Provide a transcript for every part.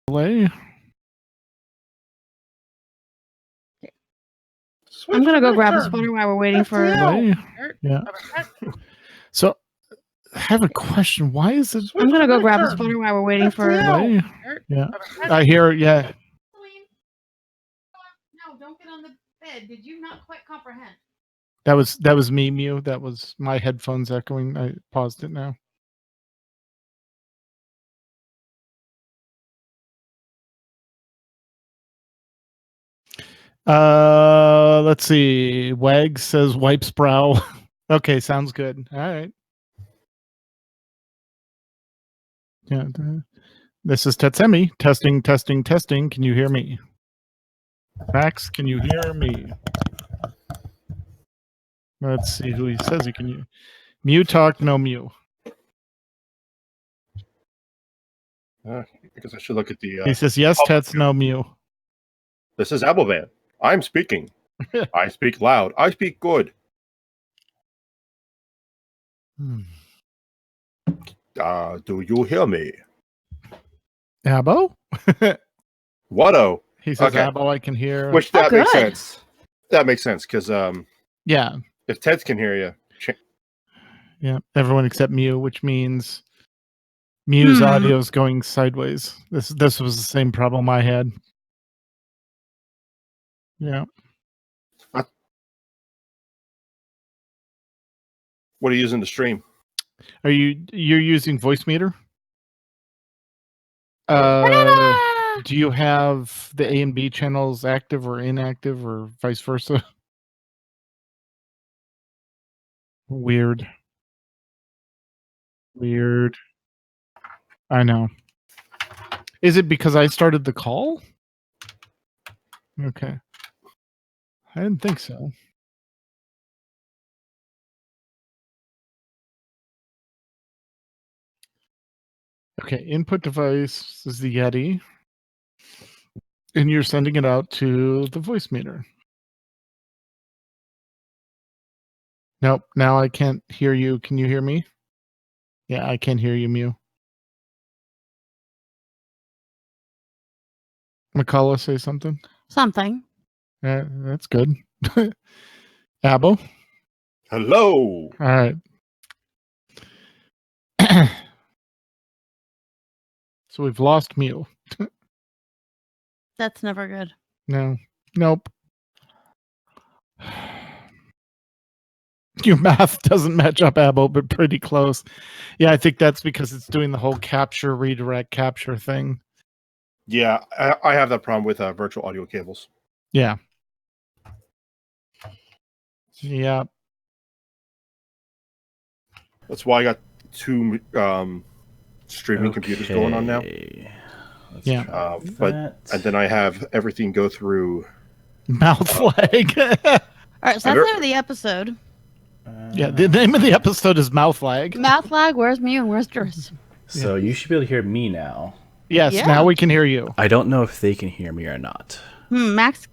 Delay. I'm gonna go grab a spotter while we're waiting for. Delay. Yeah. So, I have a question. Why is it? I'm gonna go grab a spotter while we're waiting for. Delay. Yeah. I hear. Yeah. No, don't get on the bed. Did you not quite comprehend? That was me, Mew. That was my headphones echoing. I paused it now. Let's see. Wag says wipes brow. Okay, sounds good. All right. Yeah. This is Tetsemi. Testing, testing, testing. Can you hear me? Max, can you hear me? Let's see who he says he can hear. Mew talk, no Mew. Because I should look at the. He says yes, Tets, no Mew. This is Abovan. I'm speaking. I speak loud. I speak good. Do you hear me? Abo? What-o? He says Okay. Abo, I can hear. Which that makes sense. That makes sense because yeah, if Ted can hear you, yeah, everyone except Mew, which means Mew's audio is going sideways. This was the same problem I had. Yeah. what are you using to stream? You're using voice meter? Do you have the A and B channels active or inactive or vice versa? Weird. I know. Is it because I started the call? Okay. I didn't think so. Okay, input device is the Yeti. And you're sending it out to the voice meter. Nope, now I can't hear you. Can you hear me? Yeah, I can't hear you, Mew. McCullough, say something. Something. Yeah, that's good. Abo? Hello. All right. So we've lost Mew. That's never good. No. Nope. Your math doesn't match up, Abo, but pretty close. Yeah, I think that's because it's doing the whole capture, redirect, capture thing. Yeah, I have that problem with virtual audio cables. Yeah. Yeah. That's why I got two streaming computers going on now. Yeah. And then I have everything go through mouth flag. All right, so that's the end of the episode. Yeah, the name of the episode is Mouth Lag. Mouth lag, where's Mew and where's Dris? So you should be able to hear me now. Yes, Yeah. now we can hear you. I don't know if they can hear me or not. Max?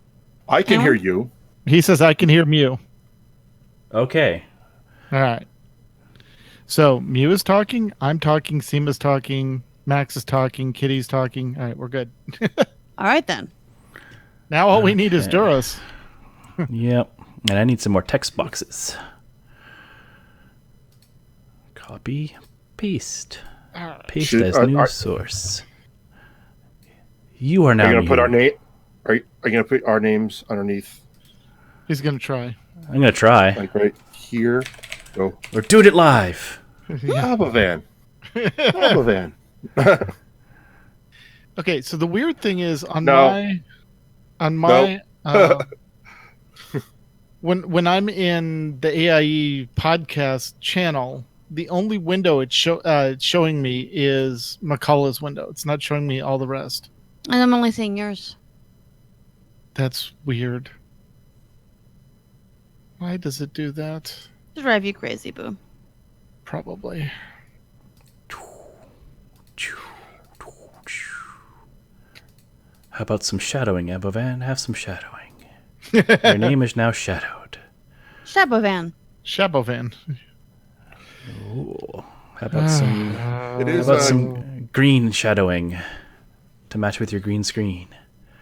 I can hear you. He says I can hear Mew. Okay. All right. So Mew is talking, I'm talking, Seema's talking, Max is talking, Kitty's talking. All right, we're good. All right, then. Now all we need is Duras. Yep. And I need some more text boxes. Copy, paste. Paste as news source. You are now. Are you gonna put our name? Are you gonna put our names underneath? He's gonna try. I'm gonna try. Like right here. Go. We're doing it live. Abovan. Abovan. Okay, so the weird thing is on No. my when I'm in the AIE podcast channel, the only window it's showing me is McCullough's window. It's not showing me all the rest. And I'm only seeing yours. That's weird. Why does it do that? To drive you crazy, boo. Probably. How about some shadowing, Abovan? Have some shadowing. Your name is now shadowed. Shabovan. Shabovan. Ooh. How about some? It is How about some green shadowing? to match with your green screen.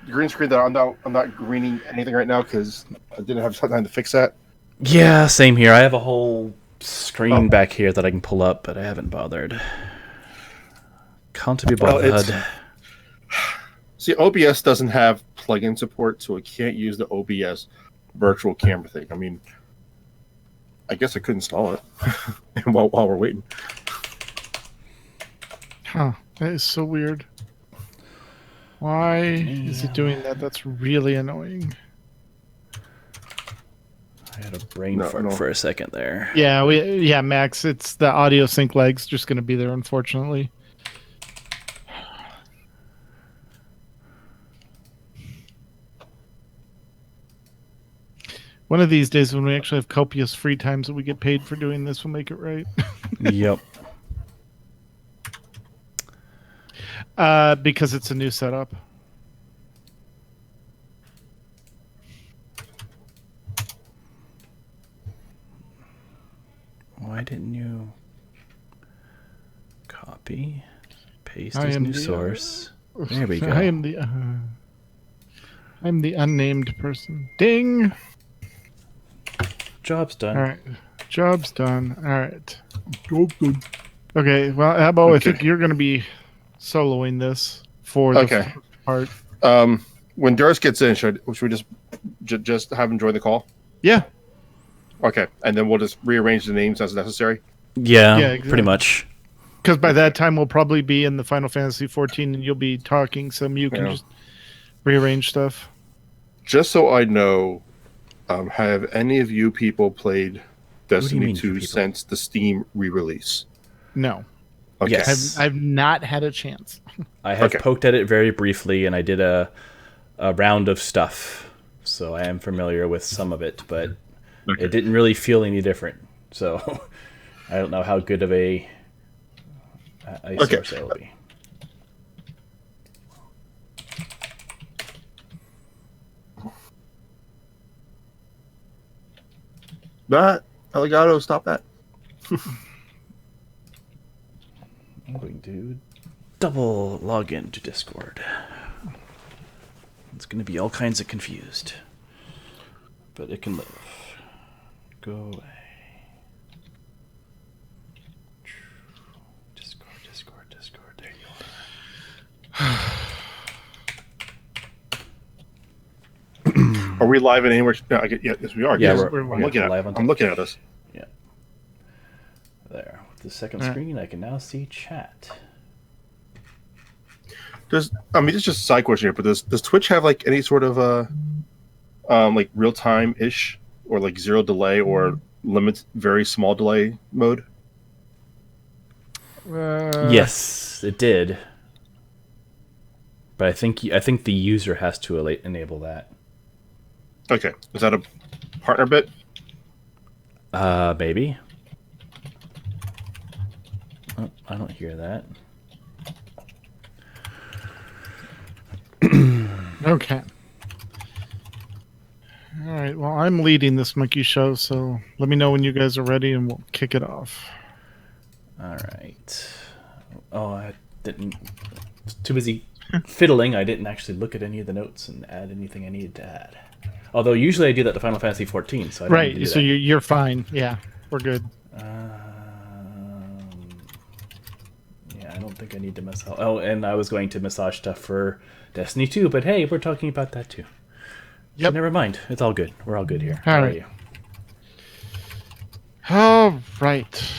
The green screen that I'm not greening anything right now because I didn't have time to fix that. Yeah, same here. I have a whole screen back here that I can pull up, but I haven't bothered. Can't be bothered. See, OBS doesn't have plugin support, so it can't use the OBS virtual camera thing. I mean, I guess I could install it while we're waiting. Huh. That is so weird. Why is it doing that? That's really annoying. I had a brain fart for a second there. Yeah, Max, it's the audio sync lag's just going to be there, unfortunately. One of these days when we actually have copious free times that we get paid for doing this, we'll make it right. Yep. Because it's a new setup. Why didn't you copy, paste as new source? There we go. I'm the unnamed person. Ding! Job's done. All right. Job's done. All right. Job's done. Okay, well, Abo, I think you're going to be soloing this for the first part. When Durst gets in, should we just have him join the call? Yeah. Okay, and then we'll just rearrange the names as necessary? Yeah, exactly. Pretty much. Because by that time, we'll probably be in the Final Fantasy 14 and you'll be talking, so you can just rearrange stuff. Just so I know, have any of you people played Destiny 2 since the Steam re-release? No. Okay. Yes. I've not had a chance. I have poked at it very briefly, and I did a round of stuff, so I am familiar with some of it, but it didn't really feel any different. So I don't know how good of a source it will be. That Elgato, stop that. I'm going to double log into Discord. It's going to be all kinds of confused. But it can live. Go away. Discord. There you are. Are we live in anywhere? No, yes, we are. Yeah, yes, we're live. I'm looking at this. Yeah. There. With the second screen, I can now see chat. It's just a side question here, but does Twitch have like any sort of like real time ish or like zero delay or very small delay mode? Yes, it did. But I think the user has to enable that. Okay, is that a partner bit? Maybe. Oh, I don't hear that. Okay. All right. Well, I'm leading this monkey show, so let me know when you guys are ready, and we'll kick it off. All right. Oh, I didn't. Too busy fiddling. I didn't actually look at any of the notes and add anything I needed to add. Although usually I do that to Final Fantasy 14, so I don't need to do so that. you're fine. Yeah, we're good. Yeah, I don't think I need to massage. Oh, and I was going to massage stuff for Destiny 2, but hey, we're talking about that too. Yep. So never mind. It's all good. We're all good here. All right. All right.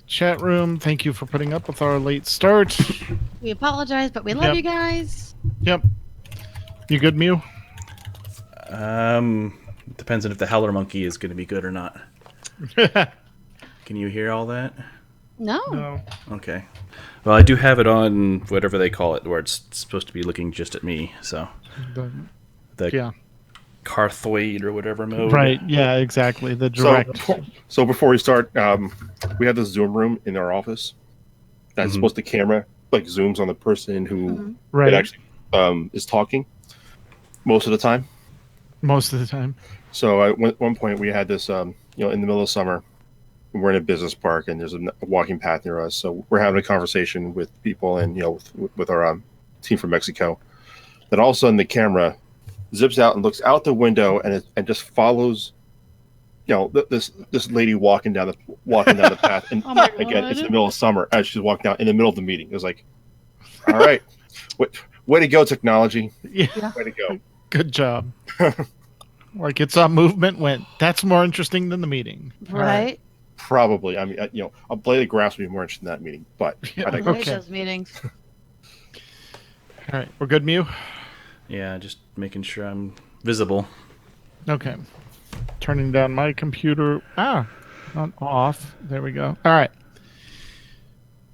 Chat room, thank you for putting up with our late start. We apologize, but we love you guys. Yep. You good, Mew? Depends on if the Howler Monkey is going to be good or not. Can you hear all that? No. Okay. Well, I do have it on whatever they call it, where it's supposed to be looking just at me. So the Carthoid or whatever mode. Right. Yeah. Exactly. The direct. So before we start, we have this Zoom room in our office that's supposed to camera like zooms on the person who it actually is talking most of the time. Most of the time. So at one point we had this, in the middle of summer, we're in a business park and there's a walking path near us. So we're having a conversation with people and, with our team from Mexico. Then all of a sudden the camera zips out and looks out the window and just follows, this lady walking down the path. And again, it's the middle of summer as she's walking down in the middle of the meeting. It was like, all right, way to go, technology. Yeah. Way to go. Good job. Like it saw movement, went, that's more interesting than the meeting. Right. Probably. I mean, a blade of grass would be more interesting in that meeting, but Yeah, I think Okay. Those meetings. All right. We're good, Mew? Yeah, just making sure I'm visible. Okay. Turning down my computer. Not off. There we go. All right.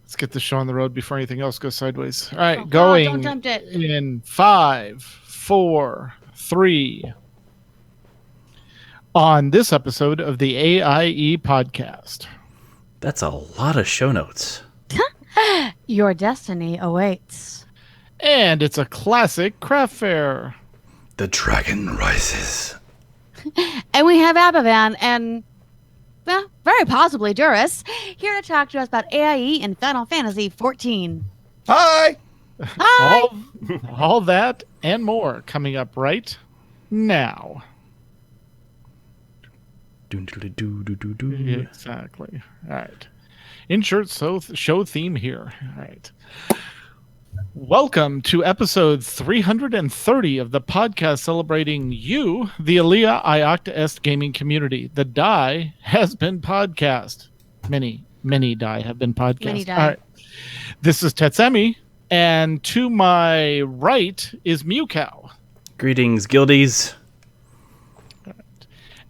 Let's get this show on the road before anything else goes sideways. All right. Going don't tempt it. in 5, 4, 3. On this episode of the AIE Podcast. That's a lot of show notes. Your destiny awaits. And it's a classic craft fair. The dragon rises. And we have Abovan and, well, very possibly Duras here to talk to us about AIE and Final Fantasy XIV. Hi! Hi! All that and more coming up right now. Exactly. All right. Insert show theme here. All right. Welcome to episode 330 of the podcast celebrating you, the Alia Iacta Est gaming community. The Die has been podcast. Many Die have been podcast. Many die. All right. This is Tetsemi, and to my right is Mewcow. Greetings, guildies.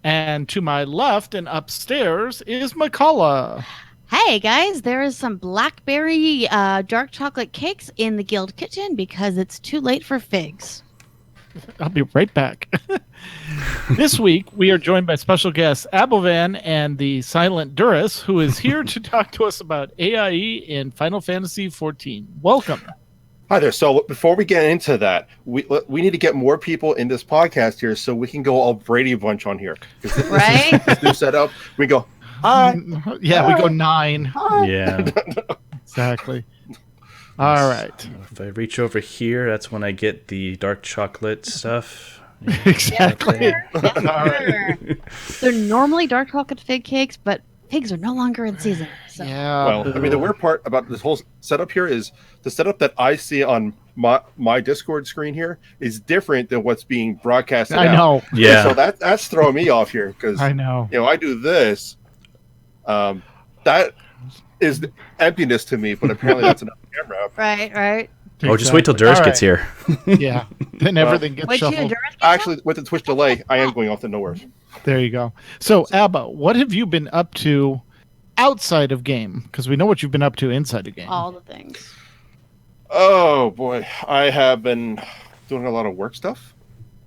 And to my left and upstairs is McCullough. Hey guys, there is some blackberry dark chocolate cakes in the guild kitchen because it's too late for figs. I'll be right back. This week, we are joined by special guests Abovan and the silent Duras, who is here to talk to us about AIE in Final Fantasy XIV. Welcome. Hi there. So before we get into that, we need to get more people in this podcast here so we can go all Brady Bunch on here. Right? This new setup, we go, hi. Yeah, we go 9. Hi. Yeah. Exactly. All right. If I reach over here, that's when I get the dark chocolate stuff. Exactly. All right. They're normally dark chocolate fig cakes, but figs are no longer in season. So. Yeah. Well, I mean, the weird part about this whole setup here is the setup that I see on my Discord screen here is different than what's being broadcasted I out. know. Yeah. So that's throwing me off here because I know. I do this. That is the emptiness to me, but apparently that's enough camera. Right. Oh, just wait till Duras gets here. Yeah. Then everything gets Wait till shuffled. Duras gets Actually, with the Twitch delay, I am going off to nowhere. There you go. So, Abba, what have you been up to outside of game? Because we know what you've been up to inside of game. all the things. Oh boy, I have been doing a lot of work stuff.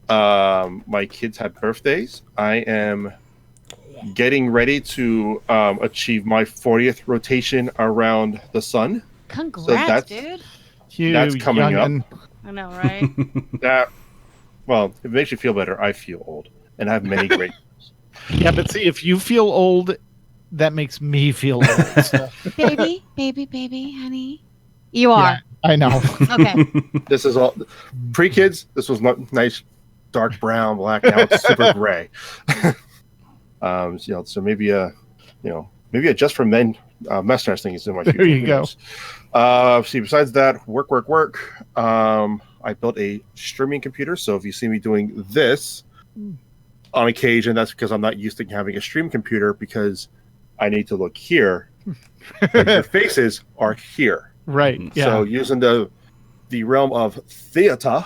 My kids had birthdays. I am getting ready to achieve my 40th rotation around the sun. Congrats, dude. That's coming youngin'. up. I know, right? That, well, if it makes you feel better, I feel old, and I have many great. Yeah, but see, if you feel old, that makes me feel old. So. baby, honey. You are. Yeah, I know. Okay. This is all pre-kids. This was nice, dark brown, black. Now it's super gray. So maybe maybe a just for men mustache thing is in my future. There you go. See, besides that, work. I built a streaming computer, so if you see me doing this on occasion, that's because I'm not used to having a stream computer because I need to look here. But your faces are here. Right. Yeah. So using the realm of theater,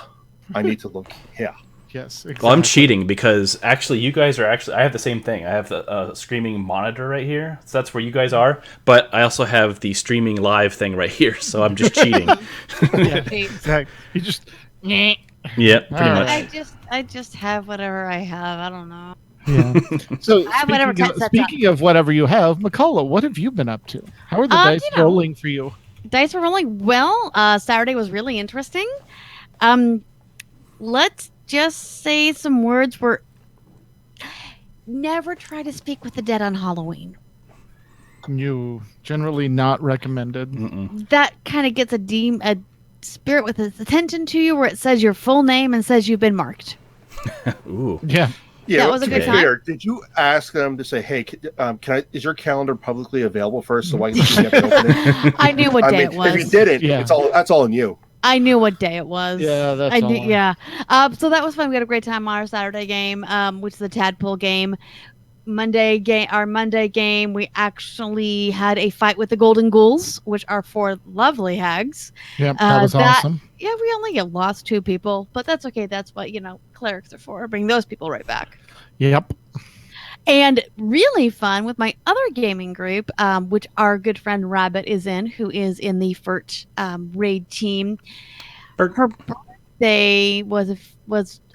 I need to look here. Yes. Exactly. Well, I'm cheating because actually you guys are I have the same thing. I have the streaming monitor right here. So that's where you guys are. But I also have the streaming live thing right here. So I'm just cheating. Yeah, exactly. You just. Yeah, pretty much. I just have whatever I have. I don't know. Yeah. So I have whatever speaking of whatever you have, McCullough, what have you been up to? How are the dice rolling for you? Dice are rolling well. Saturday was really interesting. Let's just say some words were never try to speak with the dead on Halloween. You generally not recommended. Mm-mm. That kind of gets a spirit with its attention to you, where it says your full name and says you've been marked. Ooh. Yeah. Yeah, That was a to good be time. fair, did you ask them to say, "Hey, is your calendar publicly available first, so I can open it?" I knew what day it was. If you didn't, Yeah. that's all on you. I knew what day it was. Yeah, that's I all knew, on- yeah. So that was fun. We had a great time on our Saturday game, which is the Tadpole game. Our Monday game, we actually had a fight with the Golden Ghouls, which are 4 lovely hags. Yep. That was awesome. Yeah, we only lost 2 people, but that's okay. That's what, clerics are for. Bring those people right back. Yep. And really fun with my other gaming group, which our good friend Rabbit is in, who is in the FERT raid team. Bert. Her birthday was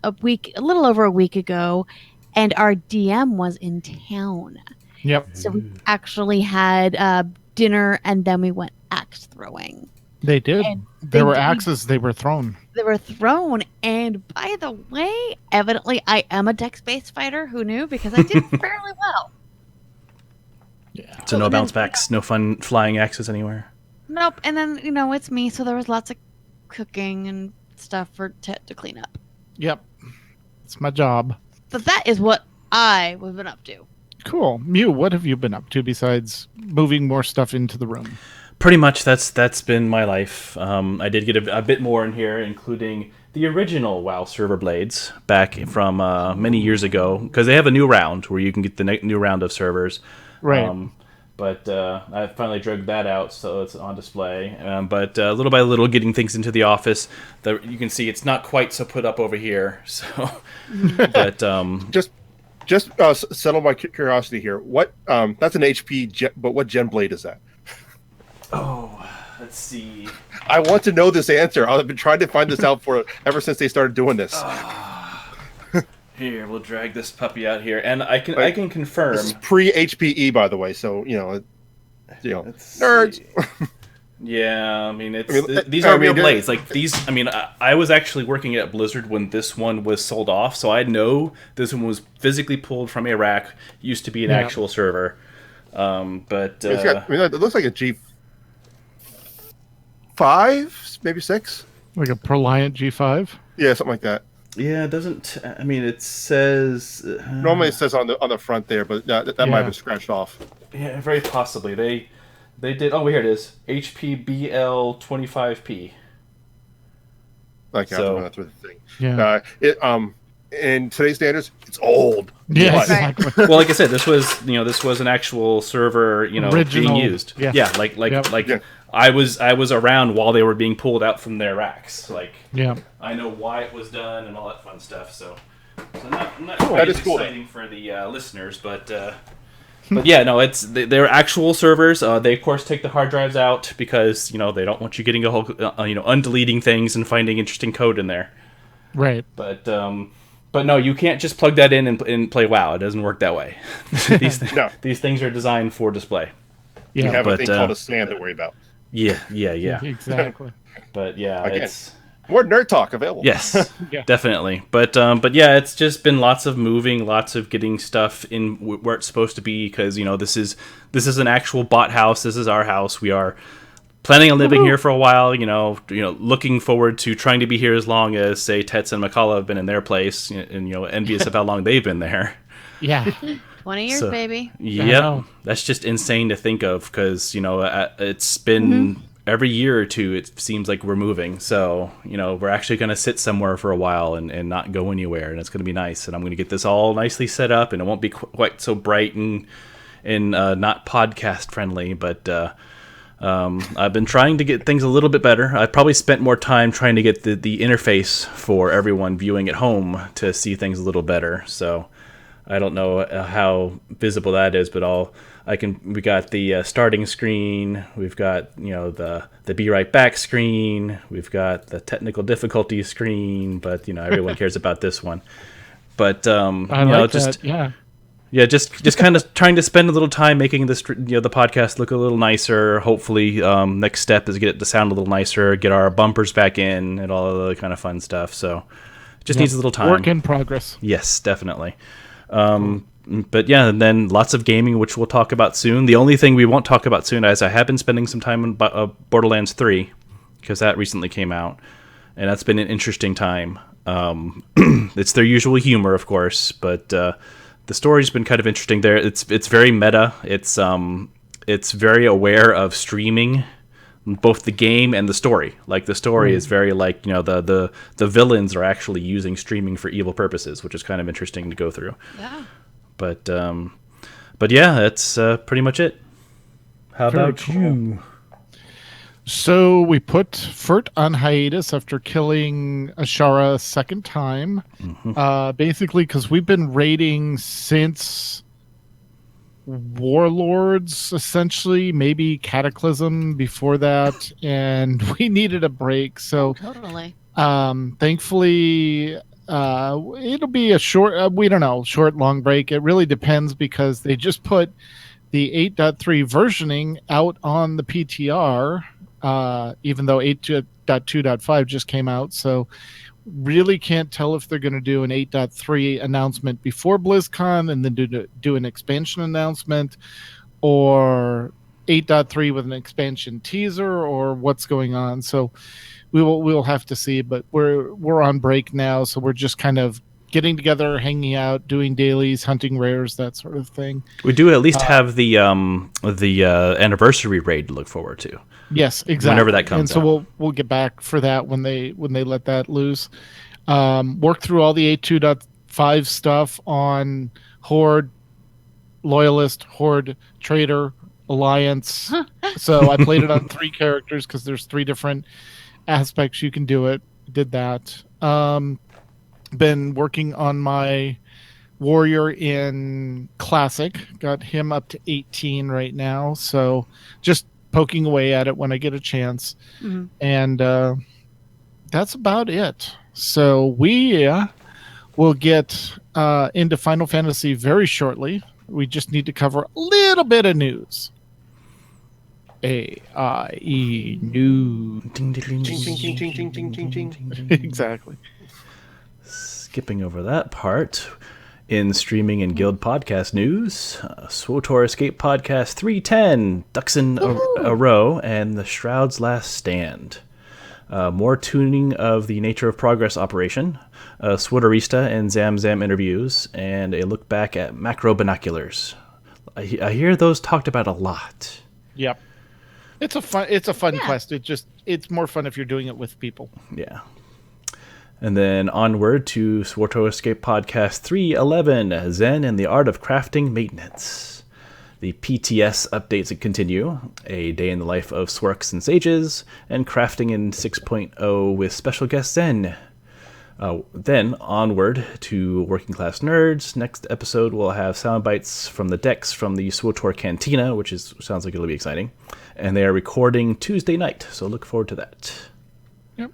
a little over a week ago, and our DM was in town. Yep. So we actually had dinner, and then we went axe throwing. They did. And There were axes. They were thrown. They were thrown, and by the way, evidently I am a dex-based fighter. Who knew? Because I did fairly well. Yeah. So no bounce backs, no fun flying axes anywhere. Nope. And then it's me, so there was lots of cooking and stuff for Tet to clean up. Yep. It's my job. But that is what I have been up to. Cool. Mew, what have you been up to besides moving more stuff into the room? Pretty much that's been my life. I did get a bit more in here, including the original WoW server blades back from many years ago, because they have a new round where you can get the new round of servers. Right. But I finally dragged that out, so it's on display. But little by little, getting things into the office. You can see it's not quite so put up over here. So, but Just settle my curiosity here. What? That's an HP, but what gen blade is that? oh, let's see. I want to know this answer. I've been trying to find this out ever since they started doing this. Here, we'll drag this puppy out here, and I can confirm. This is pre-HPE, by the way, so Let's nerds. see. Yeah, I mean, these are real blades. Like these, I mean, I was actually working at Blizzard when this one was sold off, so I know this one was physically pulled from a rack. Used to be an actual server, but it looks like a G5, maybe 6. Like a Proliant G5? Yeah, something like that. yeah, it doesn't. I mean, it says Normally it says on the front there, but that might have been scratched off. yeah, very possibly they did. Oh, here it is. HPBL 25P. Like I have to So- run that through the thing. Yeah. In today's standards, it's old. Yeah, But- exactly. Well, like I said, this was an actual server, Original, being used. yeah. Yeah, like Yeah. I was around while they were being pulled out from their racks. Like Yeah. I know why it was done and all that fun stuff. So not That quite is as cool. exciting for the listeners, but yeah, no, they're actual servers. They of course take the hard drives out because they don't want you getting a whole undeleting things and finding interesting code in there. Right. But no, you can't just plug that in and play WoW. It doesn't work that way. No. These things are designed for display. You Yeah. have a but, thing called a SAN to worry about. Yeah. Exactly. But yeah, Again. it's More nerd talk available. yes, Yeah. definitely. But yeah, it's just been lots of moving, lots of getting stuff in where it's supposed to be because this is an actual bot house. This is our house. We are planning on living here for a while. Looking forward to trying to be here as long as say Tets and McCullough have been in their place, and envious of how long they've been there. Yeah. 20 years, So- baby. Yep, know. that's just insane to think of because it's been every year or two. It seems like we're moving, so we're actually going to sit somewhere for a while and not go anywhere, and it's going to be nice. And I'm going to get this all nicely set up, and it won't be quite so bright and not podcast friendly, but. I've been trying to get things a little bit better. I've probably spent more time trying to get the interface for everyone viewing at home to see things a little better. So I don't know how visible that is, but we got the starting screen. We've got the be right back screen. We've got the technical difficulty screen. But everyone cares about this one. But I like just that. Yeah. yeah, just kind of trying to spend a little time making this, the podcast look a little nicer. Hopefully, next step is get it to sound a little nicer, get our bumpers back in, and all of the kind of fun stuff. So, it just needs a little time. Work in progress. Yes, definitely. But yeah, and then lots of gaming, which we'll talk about soon. The only thing we won't talk about soon is I have been spending some time on Borderlands 3 because that recently came out, and that's been an interesting time. It's their usual humor, of course, but the story's been kind of interesting there. It's very meta. It's very aware of streaming, both the game and the story. Like, the story is very, like, the villains are actually using streaming for evil purposes, which is kind of interesting to go through. Yeah. But yeah, that's pretty much it. How Very about cool. you? So we put Furt on hiatus after killing Ashara a second time. Basically, because we've been raiding since Warlords, essentially, maybe Cataclysm before that, and we needed a break. So Totally. thankfully, it'll be a short, we don't know, short, long break. It really depends, because they just put the 8.3 versioning out on the PTR, even though 8.2.5 just came out. So really can't tell if they're going to do an 8.3 announcement before BlizzCon and then do an expansion announcement, or 8.3 with an expansion teaser, or what's going on. So we'll have to see, but we're on break now, so we're just kind of getting together, hanging out, doing dailies, hunting rares, that sort of thing. We do at least have the anniversary raid to look forward to. Yes, exactly. Whenever that comes and so out. we'll get back for that when they let that loose. Work through all the 8.2.5 stuff on Horde, Loyalist, Horde, Traitor, Alliance. So I played it on 3 characters because there's 3 different aspects you can do it. Did that. Been working on my warrior in Classic. Got him up to 18 right now. So just poking away at it when I get a chance. And that's about it. So we will get into Final Fantasy very shortly. We just need to cover a little bit of news. AIE news. Exactly. Skipping over that part, in streaming and guild podcast news, SWTOR Escape Podcast 310, Ducks in a Row, and The Shroud's Last Stand. More tuning of the Nature of Progress operation, SWTORista and Zamzam interviews, and a look back at macro binoculars. I hear those talked about a lot. Yep. It's a fun quest. It's more fun if you're doing it with people. Yeah. And then onward to SWTOR Escape Podcast 311, Zen and the Art of Crafting Maintenance. The PTS updates continue, a day in the life of Sworks and Sages, and crafting in 6.0 with special guest Zen. Then onward to Working Class Nerds. Next episode we'll have sound bites from the decks from the SWTOR Cantina, which sounds like it'll be exciting. And they are recording Tuesday night, so look forward to that. Yep.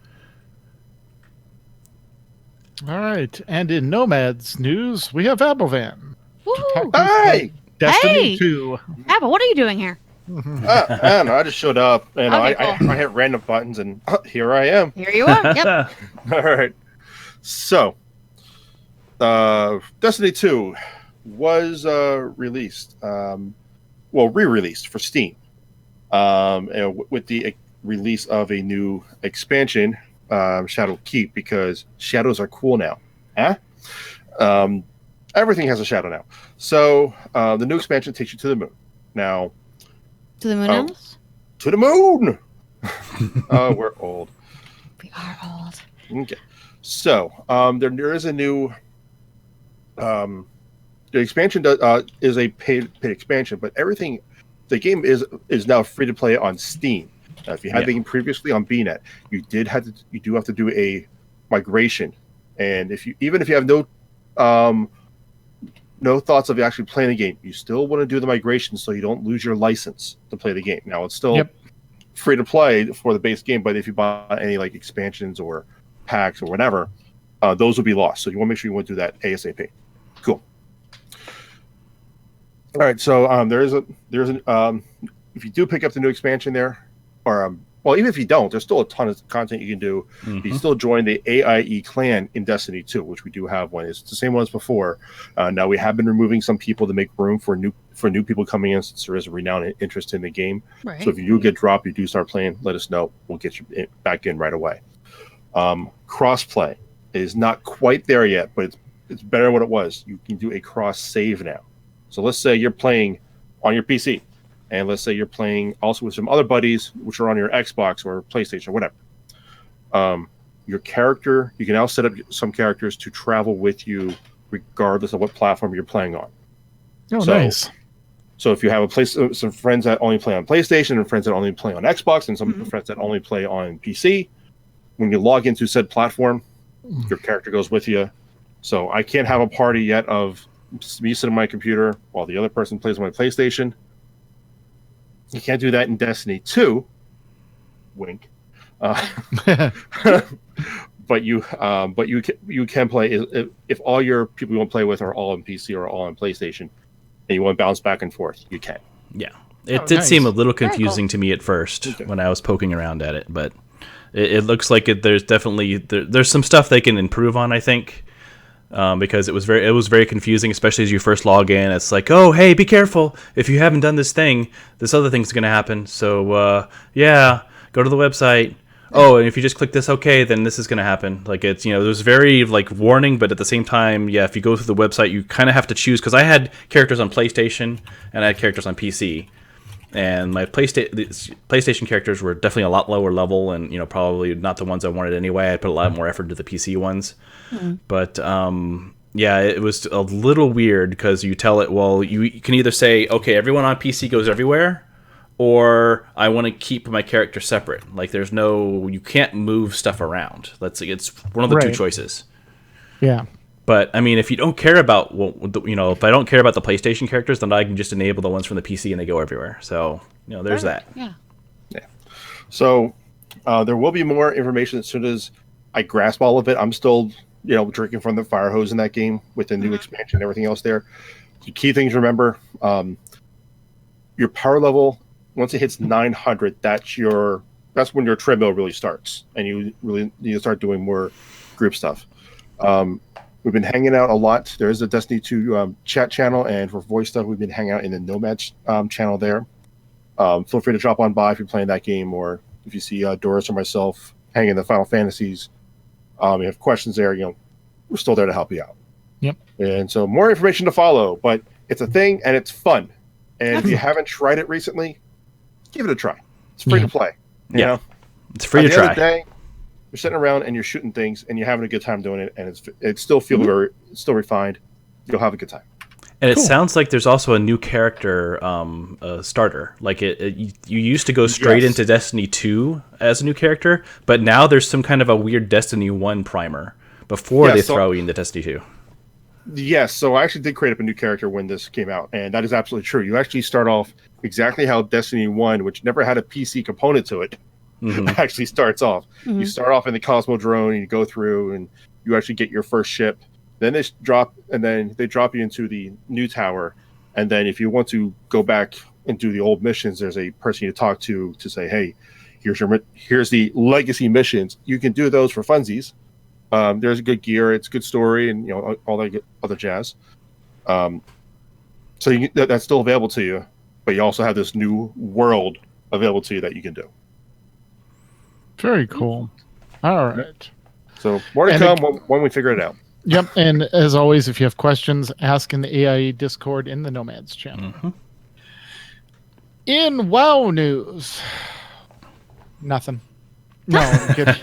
All right, and in Nomads news, we have Abovan. Woohoo! Hey! Destiny 2. Abba, what are you doing here? I don't know. I just showed up, and Okay, I cool. hit random buttons, and here I am. Here you are. Yep. All right. So, Destiny 2 was released, re-released for Steam, and with the release of a new expansion, Shadow Keep, because shadows are cool now. Everything has a shadow now. So the new expansion takes you to the moon. Now, To the moon, Alice? to the moon. We're old. We are old. Okay. So there is a new. The expansion is a paid expansion, but everything, the game is now free to play on Steam. Now, if you had the game previously on BNet, you do have to do a migration, and if you have no thoughts of actually playing the game, you still want to do the migration so you don't lose your license to play the game. Now it's still free to play for the base game, but if you buy any like expansions or packs or whatever, those will be lost. So you want to make sure you want to do that ASAP. Cool. All right, so there's if you do pick up the new expansion there, or even if you don't, there's still a ton of content you can do. You can still join the AIE clan in Destiny 2, which we do have one. It's the same one as before. Now we have been removing some people to make room for for new people coming in, since there is a renowned interest in the game. Right. So if you do get dropped, you do start playing, let us know. We'll get you back in right away. Crossplay is not quite there yet, but it's better than what it was. You can do a cross save now. So let's say you're playing on your PC, and let's say you're playing also with some other buddies, which are on your Xbox or PlayStation or whatever. Your character, you can now set up some characters to travel with you regardless of what platform you're playing on. Oh, nice. So if you have some friends that only play on PlayStation and friends that only play on Xbox and some friends that only play on PC, when you log into said platform, your character goes with you. So I can't have a party yet of me sitting on my computer while the other person plays on my PlayStation. You can't do that in Destiny 2. Wink. But you can play if all your people you want to play with are all on PC or all on PlayStation, and you want to bounce back and forth, you can. Yeah, it did seem a little confusing to me at first when I was poking around at it, but it looks like there's definitely there's some stuff they can improve on, I think, because it was very confusing, especially as you first log in. It's like, oh, hey, be careful, if you haven't done this thing, this other thing's going to happen. So go to the website. Oh, and if you just click this OK, then this is going to happen. Like, it's, there's very warning, but at the same time, if you go through the website, you kind of have to choose, because I had characters on PlayStation and I had characters on PC, and my PlayStation characters were definitely a lot lower level, and probably not the ones I wanted anyway. I put a lot more effort into the PC ones, but it was a little weird, because you tell it, well, you can either say, okay, everyone on PC goes everywhere, or I want to keep my character separate. Like, you can't move stuff around. It's one of the two choices. Yeah. But I mean, if you don't care about, if I don't care about the PlayStation characters, then I can just enable the ones from the PC and they go everywhere. So, there's that. Yeah. Yeah. So, there will be more information as soon as I grasp all of it. I'm still, drinking from the fire hose in that game with the new expansion and everything else there. The key things to remember, your power level, once it hits 900, that's when your treadmill really starts, and you really need to start doing more group stuff. We've been hanging out a lot. There is a Destiny 2 chat channel, and for voice stuff, we've been hanging out in the Nomads channel there. Feel free to drop on by if you're playing that game, or if you see Doris or myself hanging in the Final Fantasies. You have questions there, we're still there to help you out. Yep. And so more information to follow, but it's a thing and it's fun. And if you haven't tried it recently, give it a try. It's free to play. You know? It's free to try. At the end of the day, you're sitting around and you're shooting things and you're having a good time doing it, and it still feels it's still refined. You'll have a good time. And it sounds like there's also a new character starter. Like you used to go straight into Destiny 2 as a new character, but now there's some kind of a weird Destiny 1 primer before they throw you into Destiny 2. Yes, so I actually did create up a new character when this came out, and that is absolutely true. You actually start off exactly how Destiny 1, which never had a PC component to it, actually starts off. You start off in the Cosmodrome, and you go through, and you actually get your first ship. Then they drop you into the new tower, and then if you want to go back and do the old missions, there's a person you talk to say, "Hey, here's the legacy missions. You can do those for funsies. There's good gear, it's good story, and all that good other jazz. So that's still available to you, but you also have this new world available to you that you can do. Very cool. All right. So more to come when we figure it out. Yep, and as always, if you have questions, ask in the AIE Discord in the Nomads channel. In WoW news, nothing. No, I'm kidding.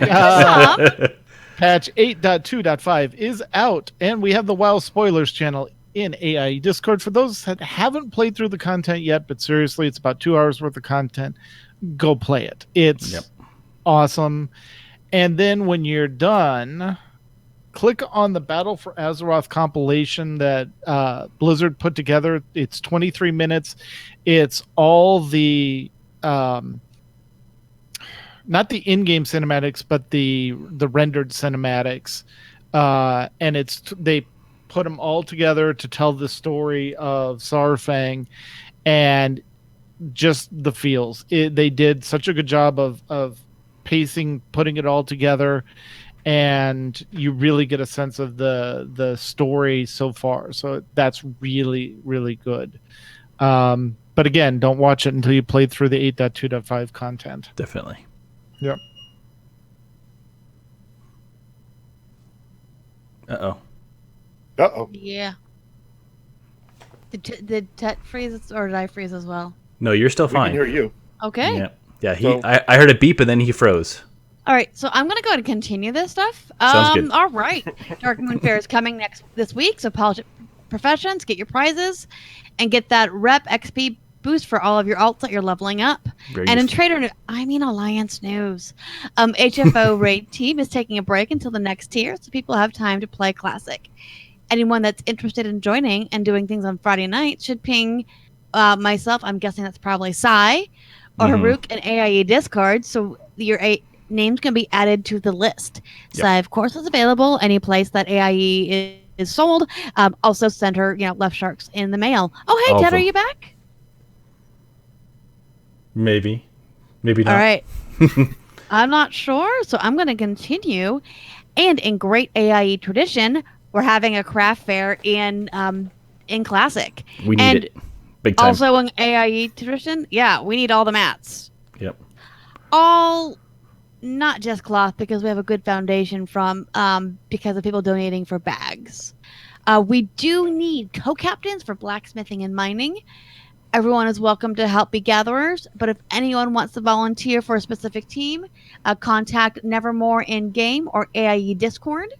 Patch 8.2.5 is out, and we have the WoW spoilers channel in AIE Discord. For those that haven't played through the content yet, but seriously, it's about 2 hours worth of content. Go play it. It's awesome. And then when you're done, click on the Battle for Azeroth compilation that Blizzard put together. It's 23 minutes. It's all the not the in-game cinematics, but the rendered cinematics, and they put them all together to tell the story of Saurfang, and just the feels. They did such a good job of pacing, putting it all together, and you really get a sense of the story so far. So that's really, really good. But again, don't watch it until you play through the 8.2.5 content. Definitely. Yep. Uh-oh. Uh-oh. Yeah. Did Tet freeze or did I freeze as well? No, you're still We can fine. hear you. Okay. Yeah. Yeah, So- I heard a beep and then he froze. All right, so I'm gonna go ahead and continue this stuff. Sounds good. All right, Dark Moon Fair is coming this week, so Polish Professions, get your prizes, and get that Rep XP boost for all of your alts that you're leveling up. Very And in useful. Alliance news, HFO raid team is taking a break until the next tier, so people have time to play Classic. Anyone that's interested in joining and doing things on Friday night should ping myself. I'm guessing that's probably Sai or Mhm. Haruk and AIE Discord, so your names can be added to the list. Yep. Sai, of course, is available any place that AIE is sold. Also, send her, Left Sharks in the mail. Oh, hey, All of Ted, are them. you back? Maybe. Maybe not. All right. I'm not sure, so I'm going to continue. And in great AIE tradition, we're having a craft fair in Classic. We need And it. Big time. Also in AIE tradition, yeah, we need all the mats. Yep. All, not just cloth, because we have a good foundation from because of people donating for bags. We do need co-captains for blacksmithing and mining. Everyone is welcome to help be gatherers, but if anyone wants to volunteer for a specific team, contact Nevermore in Game or AIE Discord.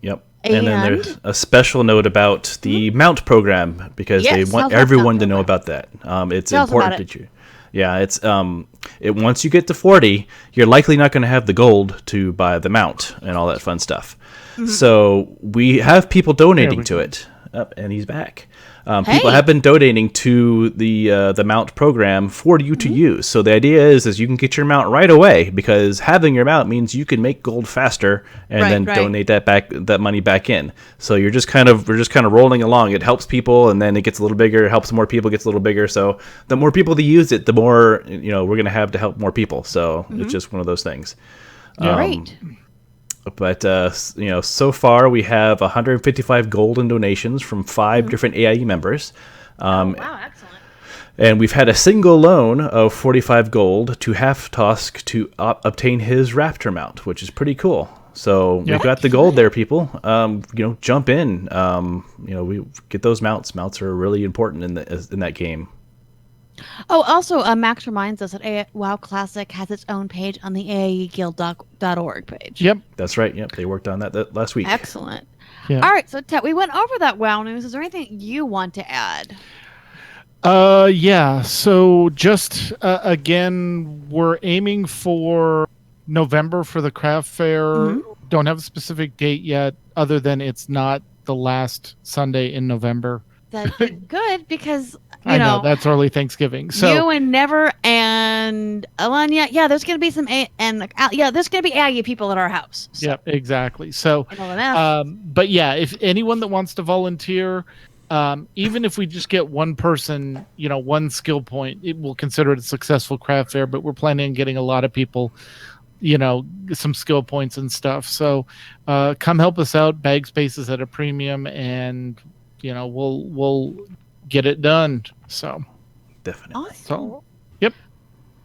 Yep. And then And- there's a special note about the mount program because they Yes, tell want us about everyone that to know program. about that. It's Tell us important about that you. Yeah, it's once you get to 40, you're likely not going to have the gold to buy the mount and all that fun stuff. Mm-hmm. So we have people donating to it. And he's back. People Hey. have been donating to the mount program for you to use. So the idea is you can get your mount right away because having your mount means you can make gold faster and then Right. donate that money back in. So we're just kind of rolling along. It helps people, and then it gets a little bigger. It helps more people, gets a little bigger. So the more people that use it, the more we're going to have to help more people. So it's just one of those things. Great. But so far we have 155 golden donations from 5 different AIE members. Wow, excellent. And we've had a single loan of 45 gold to Half Tusk to obtain his Raptor mount, which is pretty cool. So Yeah. we've got the gold there, people. Jump in. We get those mounts. Mounts are really important in that game. Oh, also, Max reminds us that WoW Classic has its own page on the AIEguild.org page. Yep. That's right. Yep, they worked on that last week. Excellent. Yeah. All right, so Ted, we went over that WoW news. Is there anything you want to add? Yeah. So just again, we're aiming for November for the craft fair. Mhm. Don't have a specific date yet, other than it's not the last Sunday in November. That's good because I know that's early Thanksgiving. So you and Never and Alanya, there's gonna be some there's gonna be AIE people at our house. So, yeah, exactly. So, and LNF. but yeah, if anyone that wants to volunteer, even if we just get one person, one skill point, it will consider it a successful craft fair. But we're planning on getting a lot of people, some skill points and stuff. So, come help us out. Bag spaces at a premium, and we'll get it done. So, Definitely. Awesome. yep.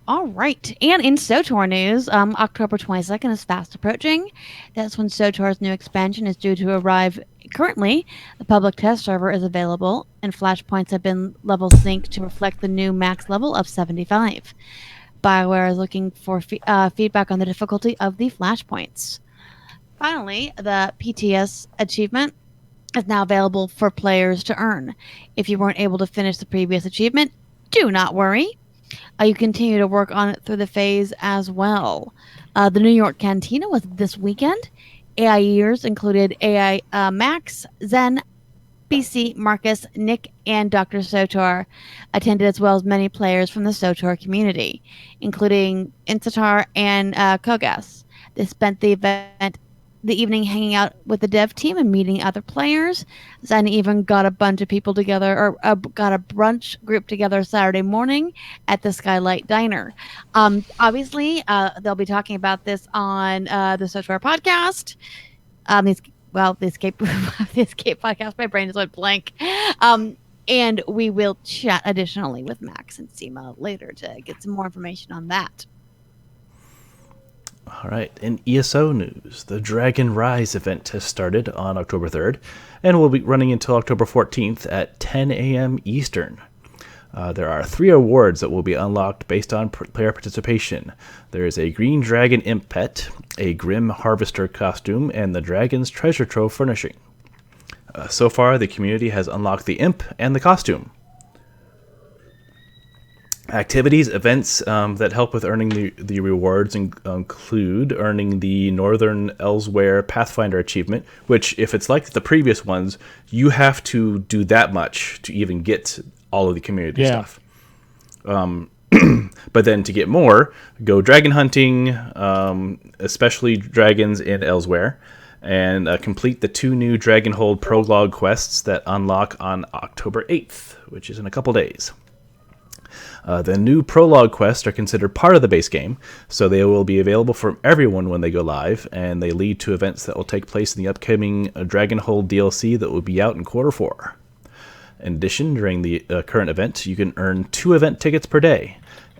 All right. And in SOTOR news, October 22nd is fast approaching. That's when SOTOR's new expansion is due to arrive. Currently, the public test server is available, and flashpoints have been level synced to reflect the new max level of 75. BioWare is looking for feedback on the difficulty of the flashpoints. Finally, the PTS achievement is now available for players to earn. If you weren't able to finish the previous achievement, do not worry. You continue to work on it through the phase as well. The New York Cantina was this weekend. AIEers included AI Max, Zen, BC, Marcus, Nick, and Dr. Sotar attended, as well as many players from the Sotar community, including Insitar and Kogas. They spent the evening hanging out with the dev team and meeting other players. Zen even got a bunch of people together, or got a brunch group together Saturday morning at the Skylight Diner. Obviously, they'll be talking about this on the Software Podcast. The Escape Podcast. My brain just went blank. And we will chat additionally with Max and Seema later to get some more information on that. All right, in ESO news, the Dragon Rise event has started on October 3rd and will be running until October 14th at 10 a.m. Eastern. There are 3 awards that will be unlocked based on player participation. There is a Green Dragon Imp Pet, a Grim Harvester costume, and the Dragon's Treasure Trove furnishing. So far, the community has unlocked the Imp and the costume. Activities, events that help with earning the rewards include earning the Northern Elsewhere Pathfinder achievement, which, if it's like the previous ones, you have to do that much to even get all of the community stuff. But then to get more, go dragon hunting, especially dragons in Elsewhere, and complete the 2 new Dragonhold prologue quests that unlock on October 8th, which is in a couple days. The new prologue quests are considered part of the base game, so they will be available for everyone when they go live, and they lead to events that will take place in the upcoming Dragonhold DLC that will be out in Q4. In addition, during the current event, you can earn 2 event tickets per day.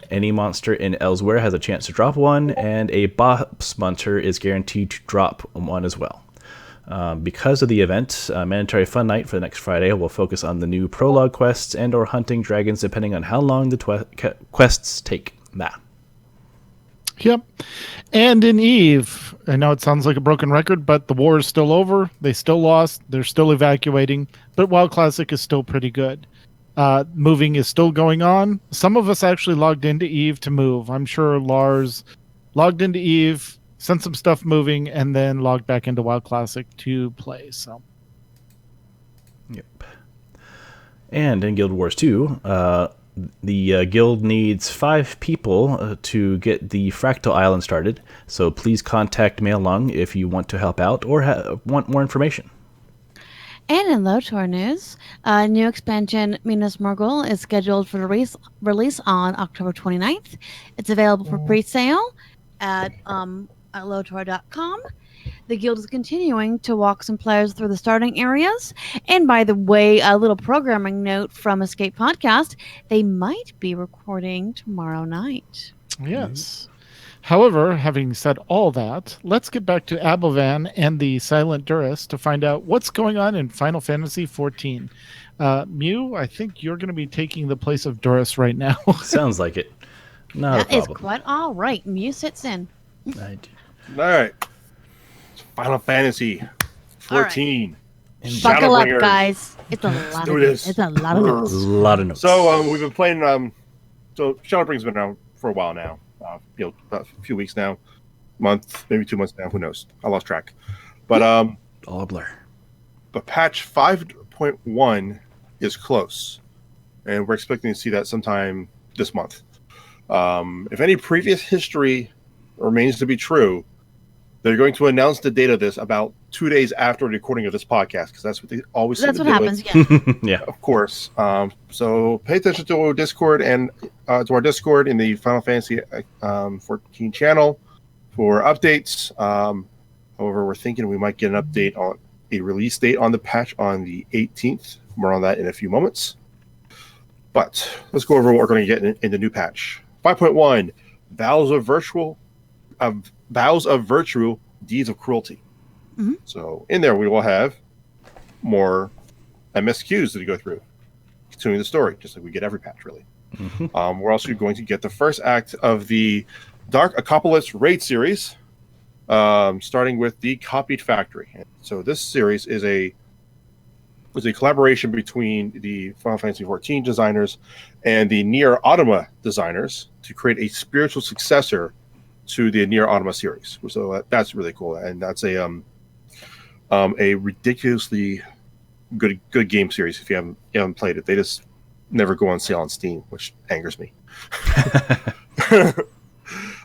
Any monster in Elsewhere has a chance to drop one, and a boss monster is guaranteed to drop one as well. Because of the event, Mandatory Fun Night for the next Friday will focus on the new prologue quests and or hunting dragons depending on how long the quests take. Yep. And in Eve, I know it sounds like a broken record, but the war is still over. They still lost. They're still evacuating. But WoW Classic is still pretty good. Moving is still going on. Some of us actually logged into Eve to move. I'm sure Lars logged into Eve, sent some stuff moving, and then logged back into WoW Classic to play. So, yep. And in Guild Wars 2, the guild needs 5 people to get the Fractal Island started. So please contact Mail Lung if you want to help out or want more information. And in LOTOR news, new expansion Minas Morgul is scheduled for release on October 29th. It's available for pre-sale at LOTOR.com. The guild is continuing to walk some players through the starting areas. And by the way, a little programming note from Escape Podcast, they might be recording tomorrow night. Yes. However, having said all that, let's get back to Abovan and the Silent Duras to find out what's going on in Final Fantasy XIV. Mew, I think you're going to be taking the place of Duras right now. Sounds like it. Not a That is problem. quite all right. Mew sits in. I do. All right. Final Fantasy 14. Buckle up, Shadowbringers. guys. It's a lot of this. It's a lot of A notes. lot of notes. So we've been playing. So Shadowbringers been out for a while now. About a few weeks now, month, maybe 2 months now. Who knows? I lost track. But all a blur. But patch 5.1 is close, and we're expecting to see that sometime this month. If any previous history remains to be true, they're going to announce the date of this about 2 days after the recording of this podcast, because that's what they always seem That's to what do. happens, yeah. Yeah. Of course. So pay attention to our Discord and to our Discord in the Final Fantasy 14 channel for updates. However, we're thinking we might get an update on a release date on the patch on the 18th. More on that in a few moments. But let's go over what we're going to get in the new patch. 5.1, Vows of Virtue, Deeds of Cruelty. Mm-hmm. So in there we will have more MSQs to go through, continuing the story, just like we get every patch, really. Mm-hmm. We're also going to get the first act of the Dark Acopolis raid series, starting with the Copied Factory. And so this series is a collaboration between the Final Fantasy XIV designers and the Nier Automata designers to create a spiritual successor to the Nier Automata series. So that's really cool, and that's a ridiculously good game series. If you haven't played it, they just never go on sale on Steam, which angers me. So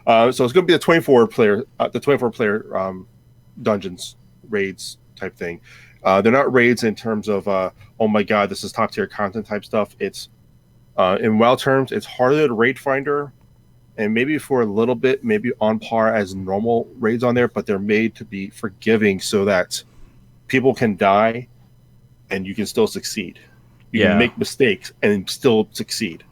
it's going to be the 24 player dungeons raids type thing. They're not raids in terms of oh my god, this is top tier content type stuff. It's in WoW terms, it's harder to raid finder, and maybe for a little bit, maybe on par as normal raids on there, but they're made to be forgiving so that people can die and you can still succeed. You can make mistakes and still succeed.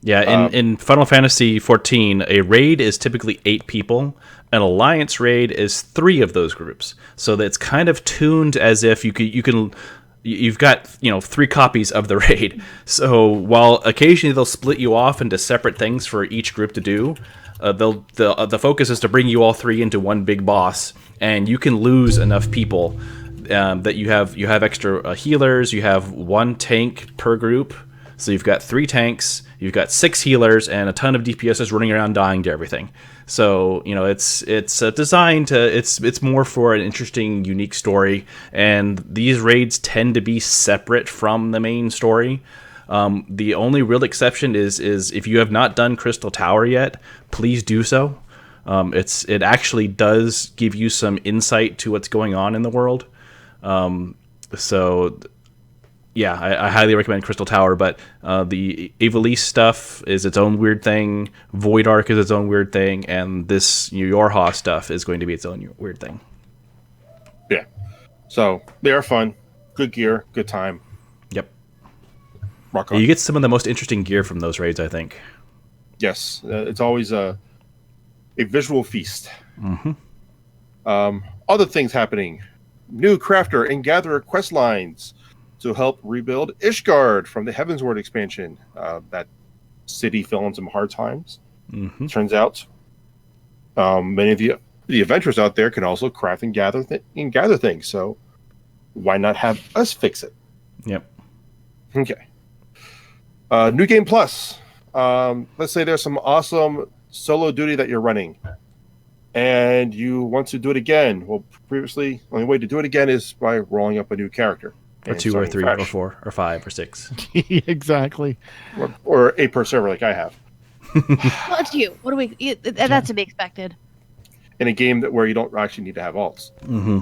Yeah, in Final Fantasy XIV, a raid is typically 8 people. An alliance raid is 3 of those groups. So that's kind of tuned as if you've got 3 copies of the raid. So while occasionally they'll split you off into separate things for each group to do, the focus is to bring you all 3 into one big boss, and you can lose enough people that you have extra healers. You have 1 tank per group. So you've got 3 tanks, you've got 6 healers, and a ton of DPSs running around dying to everything. So it's designed to it's more for an interesting, unique story. And these raids tend to be separate from the main story. The only real exception is if you have not done Crystal Tower yet, please do so. It actually does give you some insight to what's going on in the world. Yeah, I highly recommend Crystal Tower, but the Ivalice stuff is its own weird thing. Void Ark is its own weird thing, and this Yorha stuff is going to be its own weird thing. Yeah. So they are fun. Good gear, good time. Yep. Rock on. You get some of the most interesting gear from those raids, I think. Yes. It's always a visual feast. Mm-hmm. Other things happening. New Crafter and Gatherer quest lines to help rebuild Ishgard from the Heavensward expansion. That city fell in some hard times. Mm-hmm. Turns out many of the adventurers out there can also craft and gather things. So why not have us fix it? Yep. Okay. New Game Plus. Let's say there's some awesome solo duty that you're running, and you want to do it again. Well, previously, the only way to do it again is by rolling up a new character. Or 2 or 3 or 4 or 5 or 6. Exactly. Or 8 per server like I have. Well, it's you. What do we? That's to be expected. In a game where you don't actually need to have alts. Mm-hmm.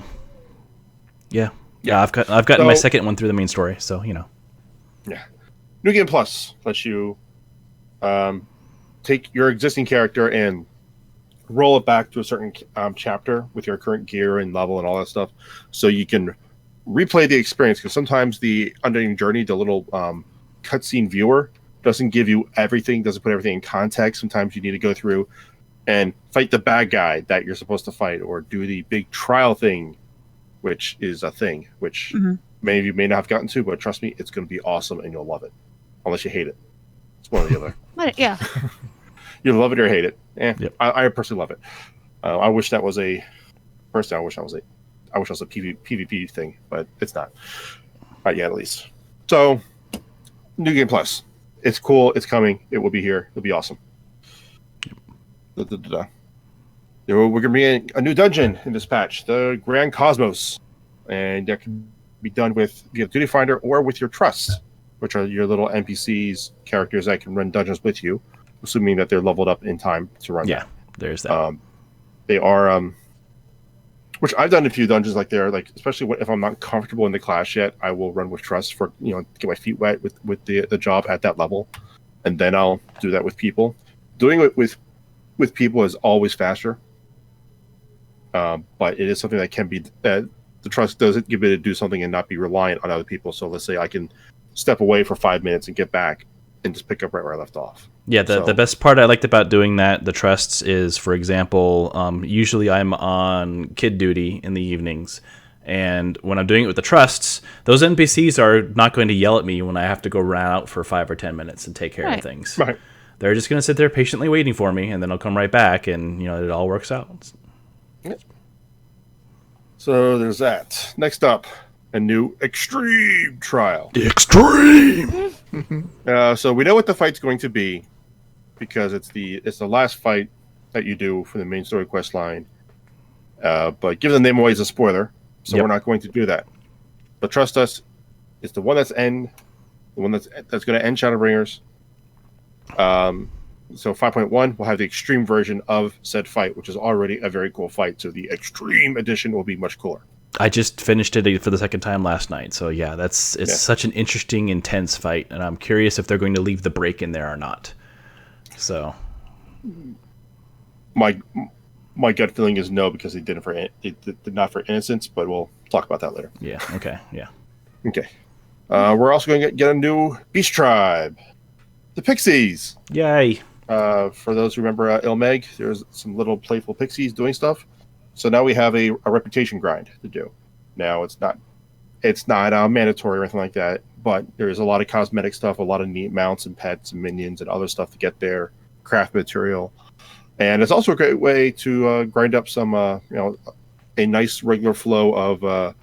Yeah. I've gotten my second one through the main story, so Yeah. New Game Plus lets you take your existing character and roll it back to a certain chapter with your current gear and level and all that stuff, so you can replay the experience. Because sometimes the Unending Journey, the little cutscene viewer, doesn't give you everything, doesn't put everything in context. Sometimes you need to go through and fight the bad guy that you're supposed to fight, or do the big trial thing, which is a thing which many of you may not have gotten to, but trust me, it's going to be awesome and you'll love it, unless you hate it. It's one or the other. Yeah. You love it or hate it. Yep. I personally love it. I wish that was a PvP thing, but it's not. Not yet, at least. So, New Game Plus. It's cool. It's coming. It will be here. It'll be awesome. We're going to be in a new dungeon in this patch, the Grand Cosmos. And that can be done with via Duty Finder or with your trusts, which are your little NPCs, characters that can run dungeons with you, assuming that they're leveled up in time to run. Yeah, there's that. They are, which I've done a few dungeons like there, like especially if I'm not comfortable in the class yet, I will run with trust for get my feet wet with the job at that level, and then I'll do that with people. Doing it with people is always faster, but it is something that can be the trust doesn't give me to do something and not be reliant on other people. So let's say I can step away for 5 minutes and get back and just pick up right where I left off. Yeah, the best part I liked about doing the trusts is, for example, usually I'm on kid duty in the evenings, and when I'm doing it with the trusts, those NPCs are not going to yell at me when I have to go run out for 5 or 10 minutes and take care of things. Right. They're just going to sit there patiently waiting for me, and then I'll come right back, and it all works out. Yep. So there's that. Next up, a new Extreme trial. The Extreme! So we know what the fight's going to be, because it's the last fight that you do for the main story quest line. But give the name away as a spoiler, so we're not going to do that. But trust us, it's the one that's going to end Shadowbringers. So 5.1 will have the extreme version of said fight, which is already a very cool fight. So the Extreme edition will be much cooler. I just finished it for the second time last night, so it's such an interesting, intense fight, and I'm curious if they're going to leave the break in there or not. So, my gut feeling is no, because they did not for Innocence, but we'll talk about that later. Yeah. Okay. Yeah. Okay. We're also going to get a new beast tribe, the Pixies. Yay! For those who remember Ilmeg, there's some little playful pixies doing stuff. So now we have a reputation grind to do. Now it's not mandatory or anything like that, but there's a lot of cosmetic stuff, a lot of neat mounts and pets and minions and other stuff to get there, craft material, and it's also a great way to grind up some, a nice regular flow of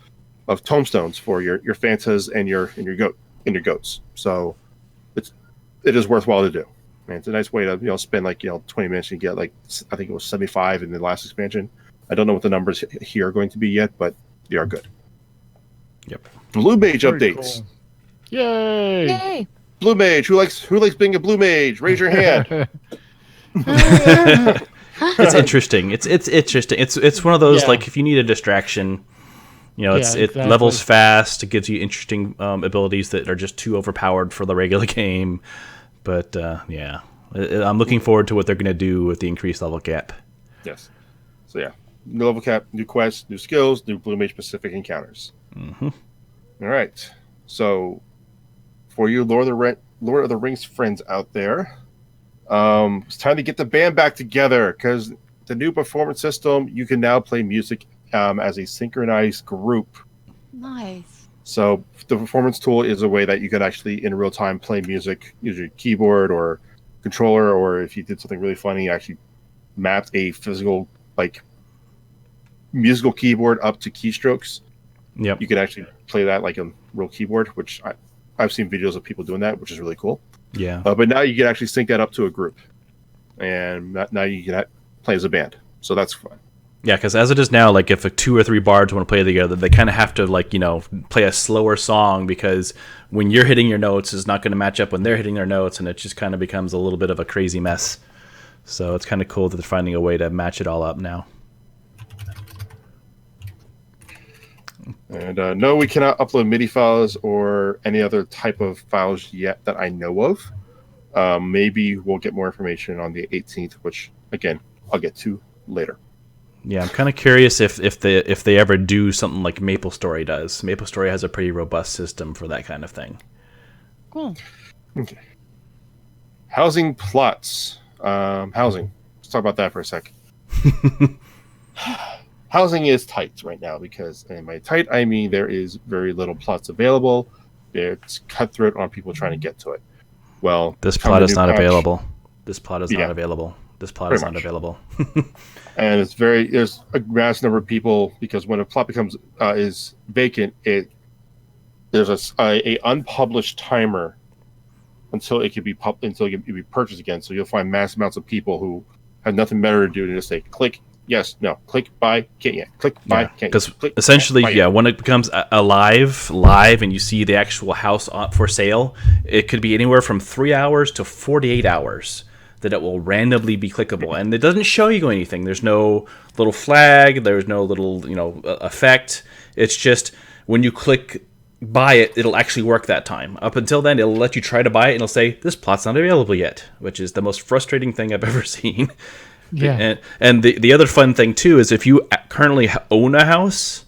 tomestones for your Fantas and your goats. So it is worthwhile to do. And it's a nice way to spend 20 minutes and get I think it was 75 in the last expansion. I don't know what the numbers here are going to be yet, but they are good. Yep. Blue Mage Very updates. Cool. Yay! Yay! Blue Mage. Who likes being a Blue Mage? Raise your hand. It's interesting. It's interesting. It's one of those if you need a distraction, it levels fast. It gives you interesting abilities that are just too overpowered for the regular game. But I'm looking forward to what they're going to do with the increased level cap. Yes. So new level cap, new quests, new skills, new Blue Mage specific encounters. Mm-hmm. All right. So for you Lord of the Rings friends out there, it's time to get the band back together because the new performance system, you can now play music as a synchronized group. Nice. So the performance tool is a way that you can actually in real time play music, use your keyboard or controller, or if you did something really funny, actually mapped a physical musical keyboard up to keystrokes. Yep. You can actually play that like a real keyboard, which I've seen videos of people doing that, which is really cool. Yeah. But now you can actually sync that up to a group, and now you can play as a band. So that's fun. Yeah, because as it is now, if 2 or 3 bards want to play together, they kind of have to play a slower song because when you're hitting your notes, it's not going to match up when they're hitting their notes, and it just kind of becomes a little bit of a crazy mess. So it's kind of cool that they're finding a way to match it all up now. And no, we cannot upload MIDI files or any other type of files yet that I know of. Maybe we'll get more information on the 18th, which again I'll get to later. Yeah, I'm kind of curious if they ever do something like MapleStory does. MapleStory has a pretty robust system for that kind of thing. Cool. Okay. Housing plots. Housing. Let's talk about that for a sec. Housing is tight right now because, and by tight, I mean there is very little plots available. It's cutthroat on people trying to get to it. Well, this plot is not available. This plot is not available. This plot is not available. And there's a mass number of people because when a plot becomes is vacant, there's a unpublished timer until it can be purchased again. So you'll find mass amounts of people who have nothing better to do than just say click yes, no, click buy, can't yet, click buy, can't yet. Because essentially, when it becomes live, and you see the actual house for sale, it could be anywhere from 3 hours to 48 hours that it will randomly be clickable, and it doesn't show you anything. There's no little flag, there's no little effect. It's just when you click buy it, it'll actually work that time. Up until then, it'll let you try to buy it, and it'll say this plot's not available yet, which is the most frustrating thing I've ever seen. Yeah. And the other fun thing too is if you currently own a house,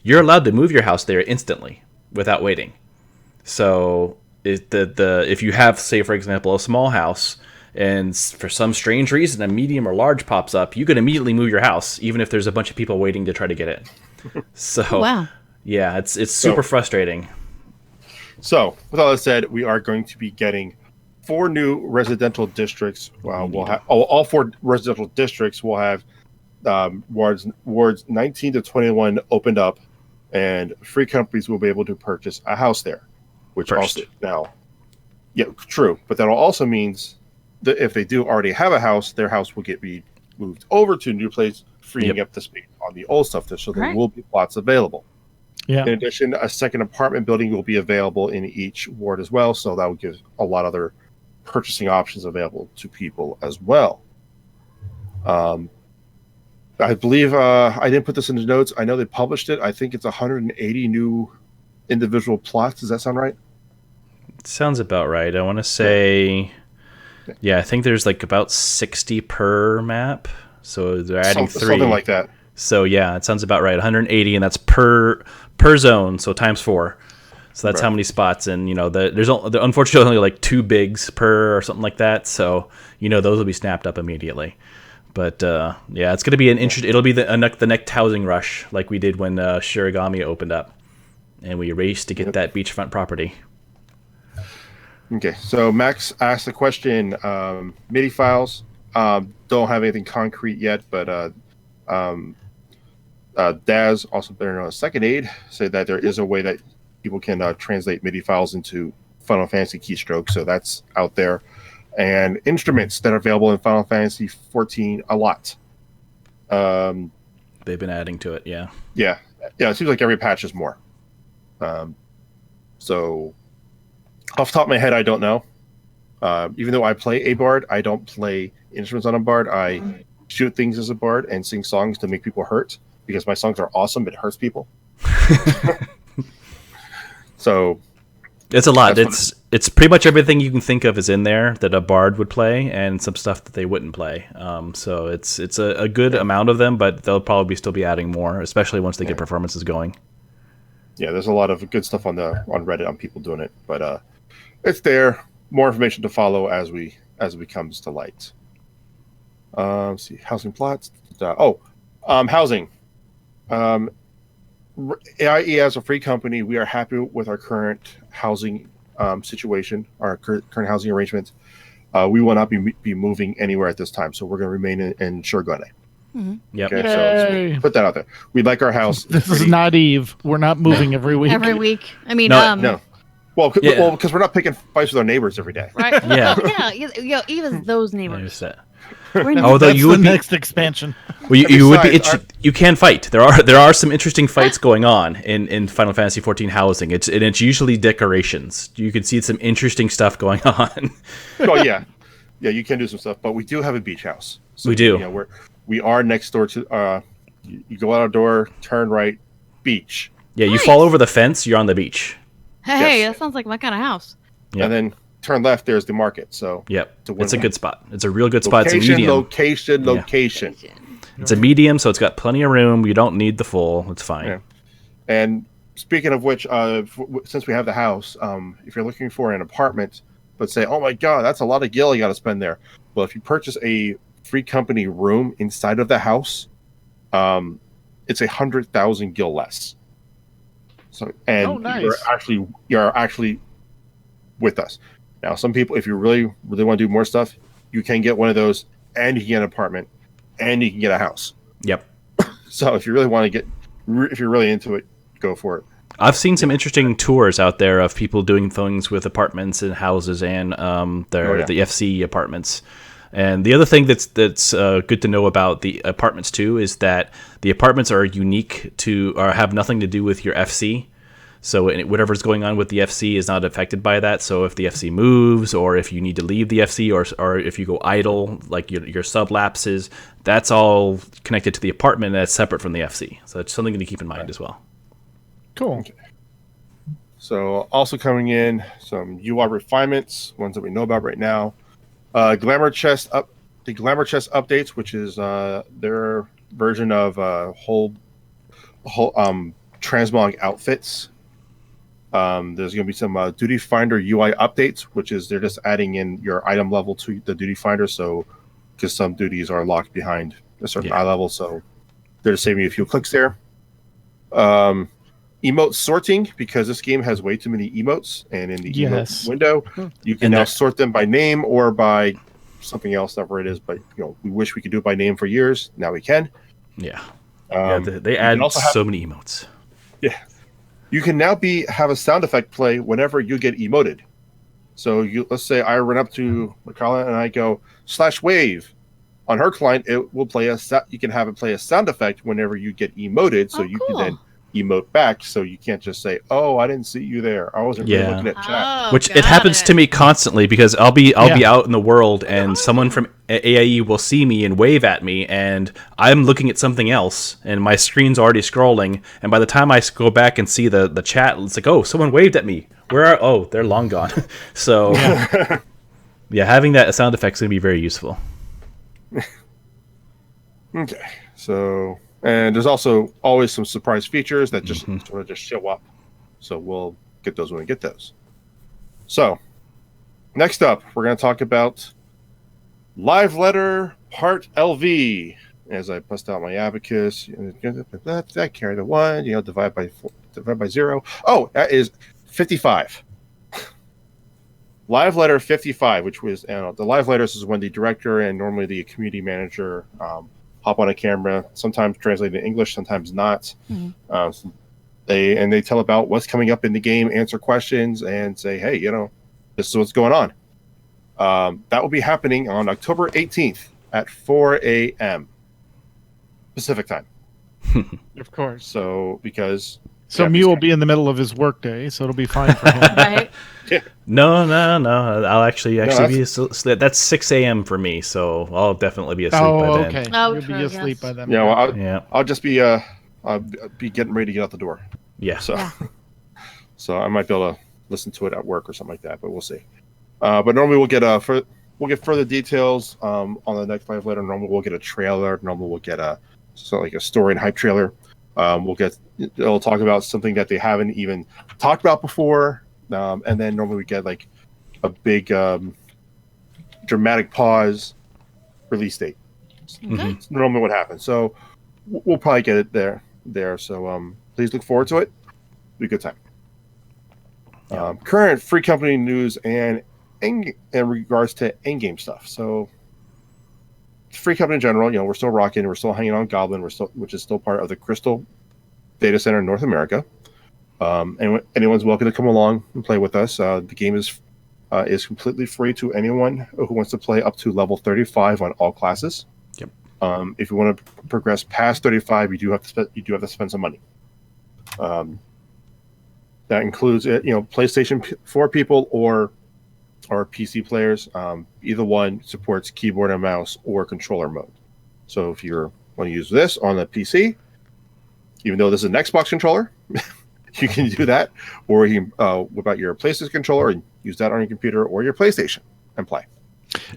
you're allowed to move your house there instantly without waiting. So if you have, say for example, a small house, and for some strange reason a medium or large pops up, you can immediately move your house even if there's a bunch of people waiting to try to get it. So wow. Yeah, it's super frustrating. So with all that said, we are going to be getting 4 new residential districts. We'll have all 4 residential districts will have wards 19 to 21 opened up, and free companies will be able to purchase a house there. Which First. also now, yeah, true, but that also means that if they do already have a house, their house will get moved over to a new place, freeing up the space on the old stuff. So there will be plots available. Yeah. In addition, a second apartment building will be available in each ward as well. So that will give a lot of other purchasing options available to people as well. I believe I didn't put this in the notes. I know they published it. I think it's 180 new individual plots. Does that sound right? Sounds about right. I want to say, I think there's about 60 per map. So they're adding 3. Something like that. So yeah, it sounds about right. 180, and that's per zone, so times 4. So that's how many spots, and there's unfortunately only like 2 bigs per or something like that. So those will be snapped up immediately. But yeah, it's going to be an interesting. It'll be the next housing rush like we did when Shirigami opened up, and we raced to get that beachfront property. Okay, so Max asked the question: MIDI files. Don't have anything concrete yet, but Daz, also better known as Second Aid, said that there is a way that people can translate MIDI files into Final Fantasy keystrokes, so that's out there. And instruments that are available in Final Fantasy 14 a lot. They've been adding to it, yeah. Yeah. It seems like every patch is more. So, off the top of my head, I don't know. Even though I play a bard, I don't play instruments on a bard. I shoot things as a bard and sing songs to make people hurt because my songs are awesome. It hurts people. So it's a lot. It's pretty much everything you can think of is in there that a bard would play, and some stuff that they wouldn't play. So it's a good amount of them, but they'll probably still be adding more, especially once they get performances going. Yeah, there's a lot of good stuff on Reddit on people doing it, but it's there. More information to follow as it comes to light. Let's see, housing plots. Housing. AIE as a free company, we are happy with our current housing situation, our current housing arrangements. We will not be moving anywhere at this time, so we're going to remain in Shirogane. Mm-hmm. Yep. Okay, so put that out there. We like our house. This is not Eve. We're not moving every week. Every week. I mean, no. Well, because we're not picking fights with our neighbors every day. Right? Yeah. Even those neighbors. Although you would next expansion. Well, you would be. You can fight. There are some interesting fights going on in Final Fantasy 14 housing. It's usually decorations. You can see some interesting stuff going on. Oh yeah, you can do some stuff. But we do have a beach house. So, we do. We are next door to. You go out our door, turn right, beach. Yeah, you fall over the fence. You're on the beach. Hey, that sounds like my kind of house. Yep. And then turn left, there's the market. So it's a good spot. It's a real good spot. It's a medium. Location. It's a medium, so it's got plenty of room. You don't need the full. It's fine. Yeah. And speaking of which, since we have the house, if you're looking for an apartment, but say, oh my God, that's a lot of gil you got to spend there. Well, if you purchase a free company room inside of the house, it's 100,000 gil less. So, and nice. you're actually with us. Now, some people, if you really want to do more stuff, you can get one of those, and you can get an apartment, and you can get a house. Yep. So if you really want to if you're really into it, go for it. I've seen some interesting tours out there of people doing things with apartments and houses and the FC apartments. And the other thing that's good to know about the apartments too is that the apartments are unique to or have nothing to do with your FC. So whatever's going on with the FC is not affected by that. So if the FC moves, or if you need to leave the FC, or if you go idle, like your sub lapses, that's all connected to the apartment. That's separate from the FC. So it's something to keep in mind as well. Cool. Okay. So also coming in some UI refinements, ones that we know about right now. The Glamour Chest updates, which is their version of whole transmog outfits. There's going to be some Duty Finder UI updates, which is they're just adding in your item level to the Duty Finder. So, because some duties are locked behind a certain eye level, so they're just saving you a few clicks there. Emote sorting, because this game has way too many emotes, and in the emote window, you can now sort them by name or by something else, whatever it is. But we wish we could do it by name for years. Now we can. Yeah. They add so many emotes. Yeah. You can now have a sound effect play whenever you get emoted. So let's say I run up to Makala and I go /wave. On her client, it will play you can have it play a sound effect whenever you get emoted, so you can then emote back. So you can't just say, "Oh, I didn't see you there. I wasn't really looking at chat." Which it happens to me constantly, because I'll be out in the world and someone from AIE will see me and wave at me, and I'm looking at something else, and my screen's already scrolling. And by the time I go back and see the chat, it's like, "Oh, someone waved at me. They're long gone." So, having that sound effect is going to be very useful. Okay, so. And there's also always some surprise features that just sort of just show up. So we'll get those when we get those. So, next up, we're going to talk about Live Letter Part LV. As I bust out my abacus, that carry the 1, divide by 0. Oh, that is 55. Live Letter 55, which was the live letters is when the director and normally the community manager hop on a camera, sometimes translated in English, sometimes not. Mm-hmm. They tell about what's coming up in the game, answer questions, and say, hey, this is what's going on. That will be happening on October 18th at 4 a.m. Pacific time. Of course. So Mew will be in the middle of his workday, so it'll be fine for him. Right? Yeah. No. I'll actually be asleep. That's 6 a.m. for me, so I'll definitely be asleep by then. Okay. Oh, You'll be asleep by then. Yeah, well, I'll just be I'll be getting ready to get out the door. Yeah. So I might be able to listen to it at work or something like that, but we'll see. But normally we'll get further details on the next live letter. Normally we'll get a trailer. Normally we'll get a story and hype trailer. It'll talk about something that they haven't even talked about before, and then normally we get like a big dramatic pause release date. Okay. It's normally what happens. So we'll probably get it there. So please look forward to it. Be a good time. Current free company news and in regards to in-game stuff. So free company in general, we're still rocking. We're still hanging on Goblin. Which is still part of the Crystal Data Center in North America. And anyone's welcome to come along and play with us. The game is completely free to anyone who wants to play up to level 35 on all classes. Yep. If you want to progress past 35, you do have to spend some money. That includes PlayStation 4 people or PC players. Either one supports keyboard and mouse or controller mode. So if you want to use this on the PC, even though this is an Xbox controller, you can do that. Or you can whip out your PlayStation controller and use that on your computer or your PlayStation and play.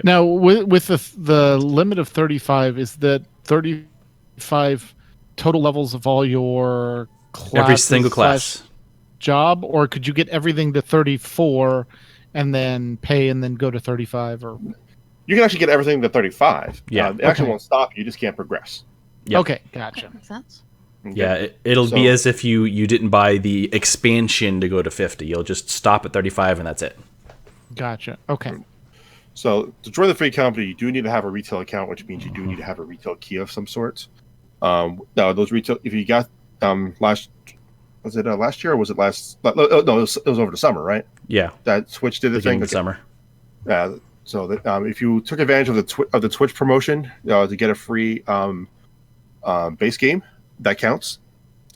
Now, with the limit of 35, is that 35 total levels of all your classes? Every single class. Job, or could you get everything to 34 and then pay and then go to 35? Or you can actually get everything to 35. Yeah, it actually won't stop. You just can't progress. Yep. Okay, gotcha. Makes sense. Okay. Yeah, it'll be as if you didn't buy the expansion to go to 50. You'll just stop at 35 and that's it. Gotcha. Okay. So to join the free company, you do need to have a retail account, which means you do need to have a retail key of some sort. Now those retail, if you got last year or was it last? No, it was over the summer, right? Yeah, that Twitch did the thing. Okay. Summer. Yeah. So that if you took advantage of the Twitch promotion to get a free base game, that counts,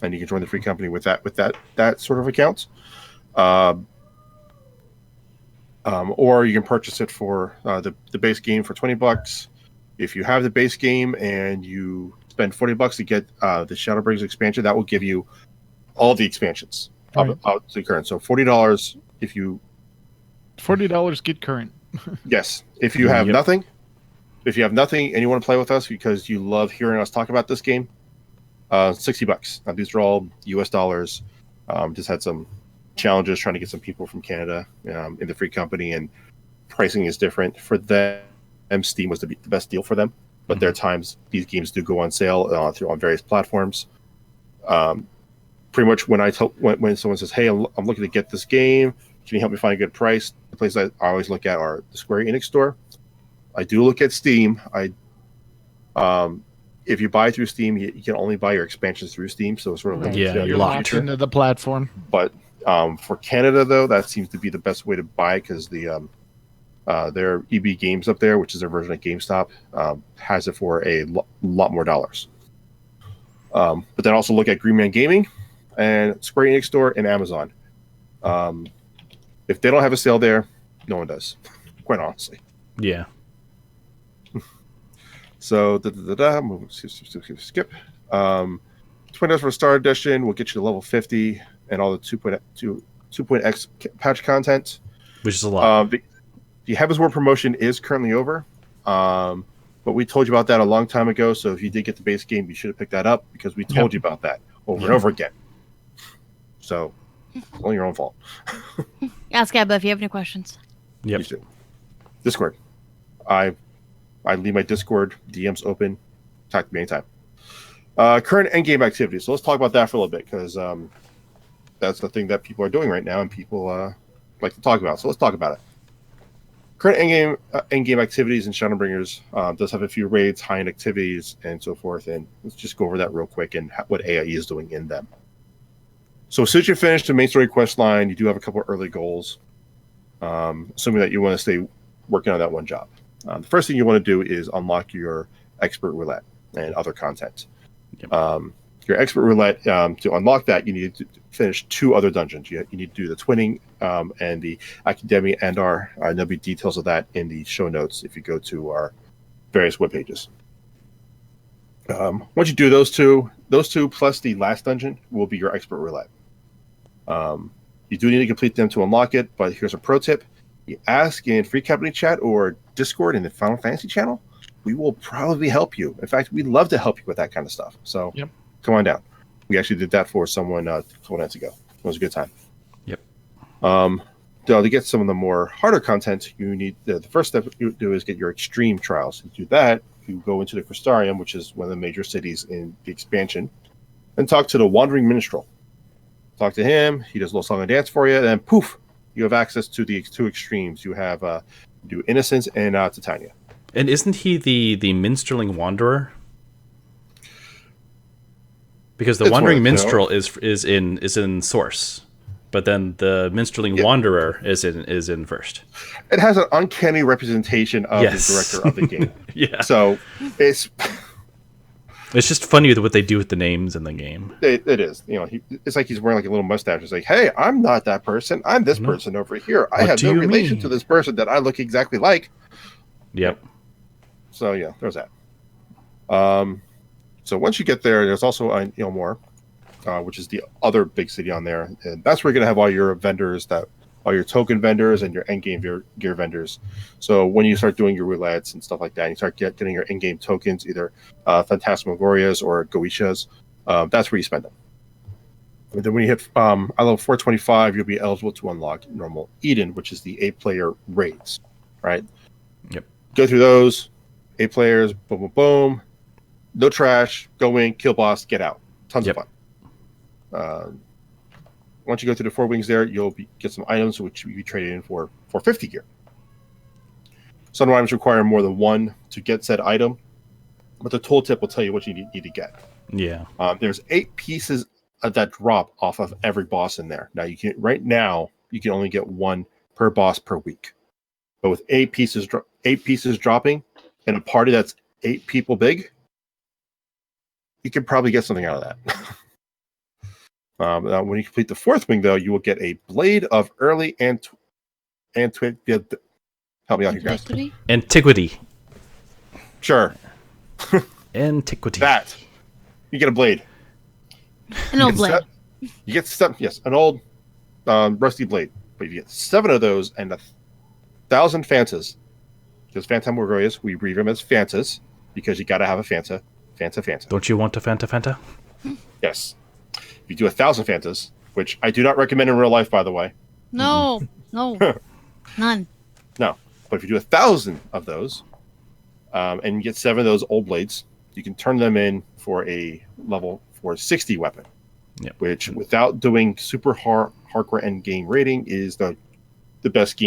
and you can join the free company with that sort of account. Or you can purchase it for the base game for $20. If you have the base game and you spend $40 to get the Shadowbringers expansion, that will give you all the expansions up to current. So $40 if you $40 get current. Yes, if you have nothing, and you want to play with us because you love hearing us talk about this game, $60. Now these are all US dollars. Just had some challenges trying to get some people from Canada in the free company, and pricing is different for them. Steam was the best deal for them, but there are times these games do go on sale on various platforms. Pretty much when someone says, "Hey, I'm looking to get this game, can you help me find a good price?" The places I always look at are the Square Enix store. I do look at Steam. If you buy through Steam, you can only buy your expansions through Steam, so it's sort of you're locked into the platform. But for Canada, though, that seems to be the best way to buy because their EB Games up there, which is their version of GameStop, has it for a lot more dollars. But then also look at Green Man Gaming and Square Enix store and Amazon. If they don't have a sale there, no one does, quite honestly. Yeah. So skip. $20 for Star Edition will get you to level 50 and all the 2.x patch content, which is a lot. The Heaven's Ward promotion is currently over, but we told you about that a long time ago. So if you did get the base game, you should have picked that up because we told you about that over and over again. So It's only your own fault. Ask Abba if you have any questions. Yep. Please do. Discord. I leave my Discord DMs open. Talk to me anytime. Current endgame activities. So let's talk about that for a little bit because that's the thing that people are doing right now and people like to talk about. So let's talk about it. Current endgame activities in Shadowbringers does have a few raids, high-end activities, and so forth. And let's just go over that real quick and what AIE is doing in them. So as soon as you finish the main story quest line, you do have a couple of early goals, assuming that you want to stay working on that one job. The first thing you want to do is unlock your expert roulette and other content. Yep. Your expert roulette, to unlock that, you need to finish 2 other dungeons. You need to do the twinning and the academy and there'll be details of that in the show notes if you go to our various web pages. Once you do those two plus the last dungeon will be your expert roulette. You do need to complete them to unlock it, but here's a pro tip. You ask in Free Company Chat or Discord in the Final Fantasy channel, we will probably help you. In fact, we'd love to help you with that kind of stuff. So Come on down. We actually did that for someone a couple nights ago. It was a good time. Yep. To get some of the more harder content, you need the first step you do is get your extreme trials. To do that, you go into the Crystarium, which is one of the major cities in the expansion, and talk to the Wandering Minstrel. Talk to him. He does a little song and dance for you. Then poof, you have access to the 2 extremes. You have do Innocence and Titania. And isn't he the minstrelling wanderer? Because the Wandering Minstrel is in Source, but then the Minstreling Wanderer is in First. It has an uncanny representation of the director of the game. Yeah. So it's just funny what they do with the names in the game. It is. It's like he's wearing like a little mustache. It's like, hey, I'm not that person. I'm this person over here. I have no relation to this person that I look exactly like. Yep. So yeah, there's that. So once you get there, there's also Ilmor, which is the other big city on there, and that's where you're gonna have all your vendors, all your token vendors and your endgame gear vendors. So when you start doing your roulettes and stuff like that, and you start getting your in-game tokens, either Phantasmagorias or Goetias, that's where you spend them. And then when you hit level 425, you'll be eligible to unlock normal Eden, which is the 8-player raids, right? Yep. Go through those 8 players, boom, boom, boom. No trash, go in, kill boss, get out. Tons of fun. Once you go through the 4 wings there, you'll get some items which you trade in for 50 gear. Some items require more than 1 to get said item, but the tooltip will tell you what you need to get. Yeah. There's 8 pieces that drop off of every boss in there. Now you can only get 1 per boss per week. But with 8 pieces dropping in a party that's 8 people big, you can probably get something out of that. Now when you complete the 4th wing, though, you will get a Blade of Early Antiquity. Help me out here, guys. Antiquity. Sure. Antiquity. That. You get a blade. An old blade. You get 7, yes, an old rusty blade. But you get 7 of those and 1,000 Fantas. Because Phantasmagorias, we read them as Fantas, because you got to have a Fanta. Fanta. Don't you want a Fanta? Yes. If you do 1,000 Fantas, which I do not recommend in real life, by the way. No. None. No. But if you do 1,000 of those, and you get 7 of those old blades, you can turn them in for a level 460 weapon. Yep. Which, without doing super hardcore end game rating, is the best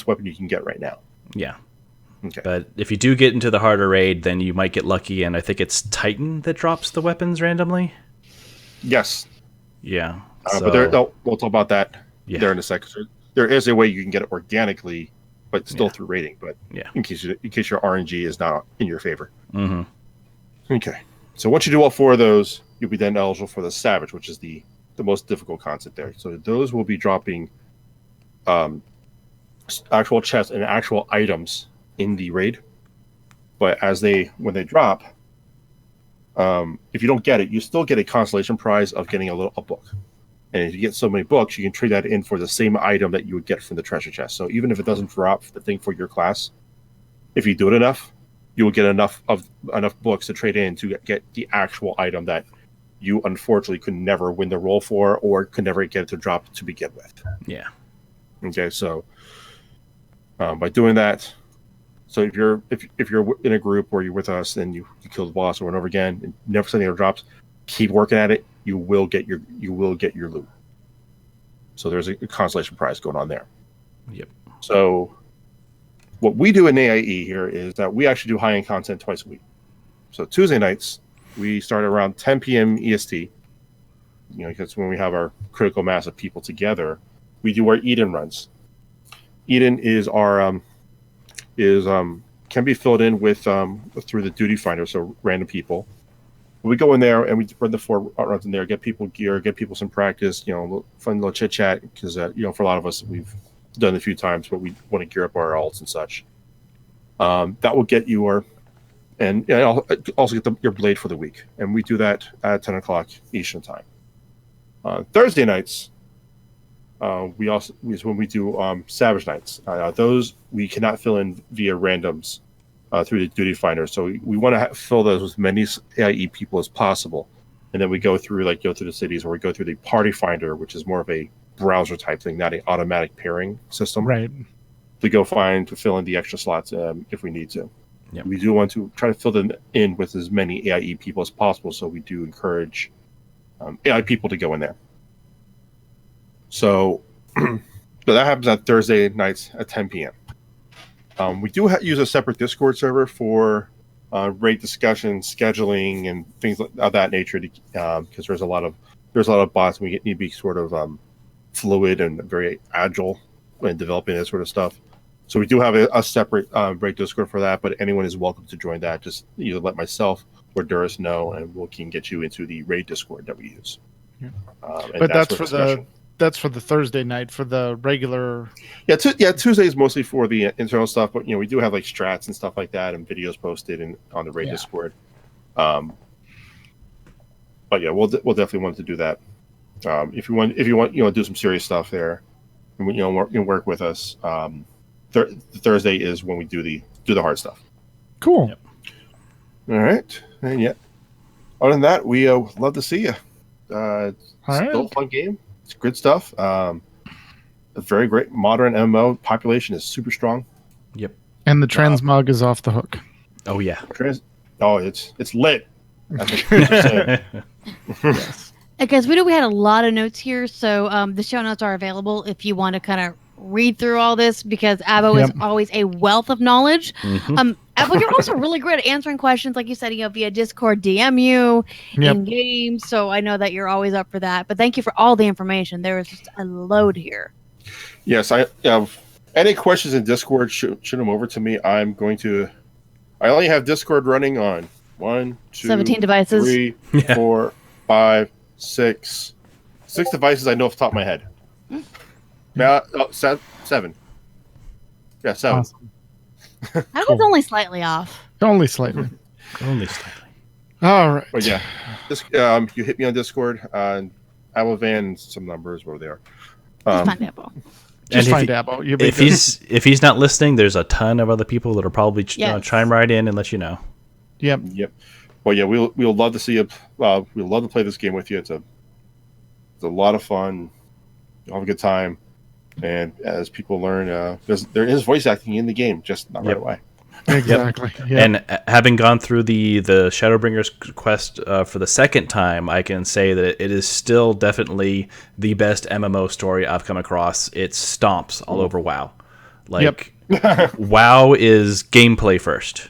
weapon you can get right now. Yeah. Okay. But if you do get into the harder raid, then you might get lucky, and I think it's Titan that drops the weapons randomly. Yes. Yeah. But we'll talk about that there in a second. There is a way you can get it organically, but still through rating. But in case your RNG is not in your favor. Mm-hmm. Okay. So once you do all 4 of those, you'll be then eligible for the Savage, which is the most difficult concept there. So those will be dropping actual chests and actual items in the raid, but when they drop, if you don't get it, you still get a consolation prize of getting a book. And if you get so many books, you can trade that in for the same item that you would get from the treasure chest. So even if it doesn't drop the thing for your class, if you do it enough, you will get enough books to trade in to get the actual item that you unfortunately could never win the roll for, or could never get it to drop to begin with. Yeah. Okay, so by doing that, so if you're in a group where you're with us and you kill the boss over and over again and never send any drops, keep working at it. You will get your loot. So there's a consolation prize going on there. Yep. So what we do in AIE here is that we actually do high-end content twice a week. So Tuesday nights, we start around 10 p.m. EST, because when we have our critical mass of people together, we do our Eden runs. Eden is our can be filled in with through the duty finder, so random people. We go in there and we run the 4 runs in there, get people gear, get people some practice, fun little chit chat, because for a lot of us we've done it a few times, but we want to gear up our alts and such. That will get you and also get your blade for the week, and we do that at 10 o'clock Eastern time. Thursday nights, we also is when we do Savage Nights. Those we cannot fill in via randoms through the duty finder, so we want to fill those with as many AIE people as possible, and then we go through the cities, or we go through the party finder, which is more of a browser type thing, not an automatic pairing system. Right. To fill in the extra slots if we need to. Yep. We do want to try to fill them in with as many AIE people as possible, so we do encourage AI people to go in there. So, so that happens on Thursday nights at 10 p.m. We do use a separate Discord server for raid discussion, scheduling, and things of that nature, because there's a lot of bots, and we need to be sort of fluid and very agile when developing this sort of stuff. So we do have a separate raid Discord for that, but anyone is welcome to join that. Just either let myself or Duris know, and we can get you into the raid Discord that we use. Yeah. But that's for the Thursday night. For the regular, Tuesday is mostly for the internal stuff, but we do have like strats and stuff like that, and videos posted on the raid Discord. But yeah, we'll definitely want to do that. If you want, do some serious stuff there, and work with us. Thursday is when we do the hard stuff. Cool. Yep. All right, and other than that, we love to see you. Still a fun game. It's good stuff. A very great modern MMO. Population is super strong. Yep. And the transmog is off the hook. Oh yeah. It's lit. That's what you're saying. Yes. Guys, we had a lot of notes here, so the show notes are available if you want to kind of read through all this, because Abo is always a wealth of knowledge. Mm-hmm. Abo, you're also really great at answering questions, like you said, via Discord, DM you in game. So I know that you're always up for that. But thank you for all the information. There is just a load here. Yes, I have any questions in Discord. Shoot them over to me. I only have Discord running on 17 devices. 3, 4, 5, 6 devices. I know off the top of my head. Now, 7. Yeah, 7. Awesome. I was only slightly off. Only slightly. Only slightly. All right. But yeah, you hit me on Discord on Abovan, some numbers where they are. Just find Abo. Just find Abo. If he's not listening, there's a ton of other people that are probably chime right in and let you know. Yep. Well, yeah, we'll love to see you. We'll love to play this game with you. It's a lot of fun. You'll have a good time. And as people learn, there is voice acting in the game, just not right away. Exactly. Yep. And having gone through the Shadowbringers quest for the second time, I can say that it is still definitely the best MMO story I've come across. It stomps all over WoW. WoW is gameplay first,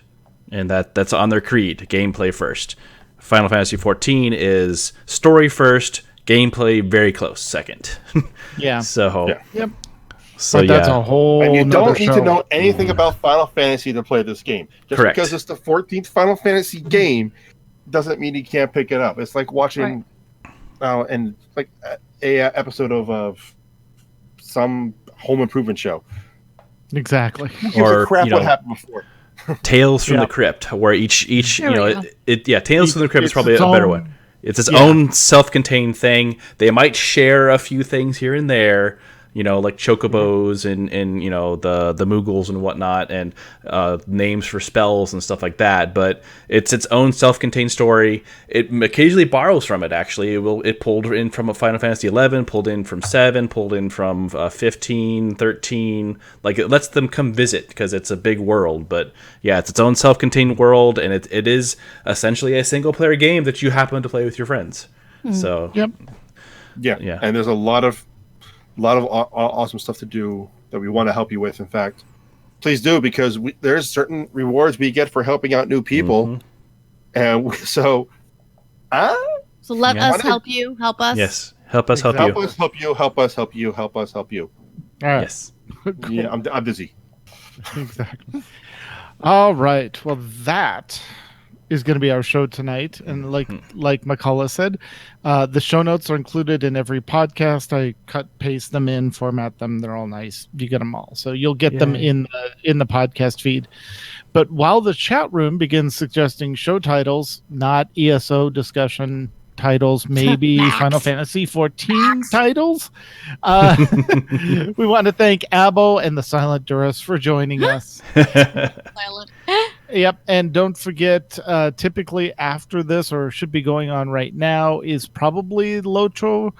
and that's on their creed, gameplay first. Final Fantasy XIV is story first, gameplay very close second. Yeah. So yep. So but that's a whole. And you don't need show. to know anything about Final Fantasy to play this game. Just Correct. Because it's the 14th Final Fantasy game doesn't mean you can't pick it up. It's like watching, and like a episode of some home improvement show. Exactly. Who gives a crap what happened before? Tales from the Crypt, where each Tales from the Crypt is probably a better one. It's its own self-contained thing. They might share a few things here and there, like chocobos and the Moogles and whatnot, and names for spells and stuff like that. But it's its own self-contained story. It occasionally borrows from it. Actually, it pulled in from a Final Fantasy 11, pulled in from 7, pulled in from 15, 13. Like, it lets them come visit because it's a big world. But yeah, it's its own self-contained world, and it is essentially a single-player game that you happen to play with your friends. So Yep. Yeah, and there's a lot of awesome stuff to do that we want to help you with. In fact, please do, because there's certain rewards we get for helping out new people, and so let us help you. Help us. Yes, help us help you. Help us help you. Help us help you. Help us help you. All right. Yes. Cool. Yeah, I'm busy. Exactly. All right. Well, that is going to be our show tonight, and like McCullough said, the show notes are included in every podcast. I paste them in, format them. They're all nice. You get them all, so you'll get them in the podcast feed. But while the chat room begins suggesting show titles, not ESO discussion titles, maybe Final Fantasy 14 titles, we want to thank Abo and the Silent Duras for joining us. Silent. Yep, and don't forget, typically after this, or should be going on right now, is probably Lotro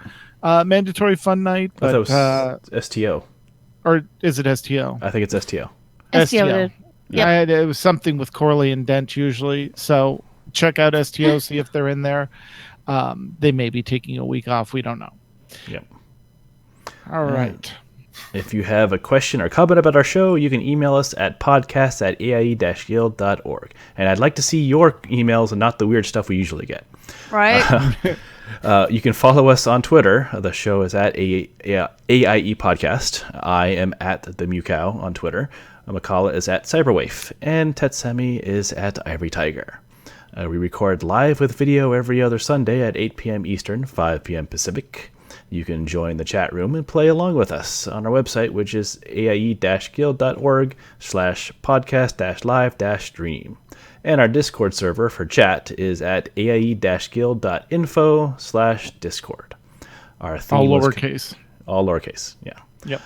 Mandatory Fun Night. But I thought it was STO. Or is it STO? I think it's STO. STO. Yep. It was something with Corley and Dent usually. So check out STO, see if they're in there. They may be taking a week off. We don't know. Yep. All right. If you have a question or comment about our show, you can email us at podcast@aie-guild.org. And I'd like to see your emails and not the weird stuff we usually get. Right. You can follow us on Twitter. The show is at AIE Podcast. I am at the Mewcow on Twitter. McCullough is at Cyberwaif. And Tetsemi is at Ivory Tiger. We record live with video every other Sunday at 8 p.m. Eastern, 5 p.m. Pacific. You can join the chat room and play along with us on our website, which is aie-guild.org/podcast-live-stream. And our Discord server for chat is at aie-guild.info/discord. Our theme all lowercase. All lowercase, yeah. Yep.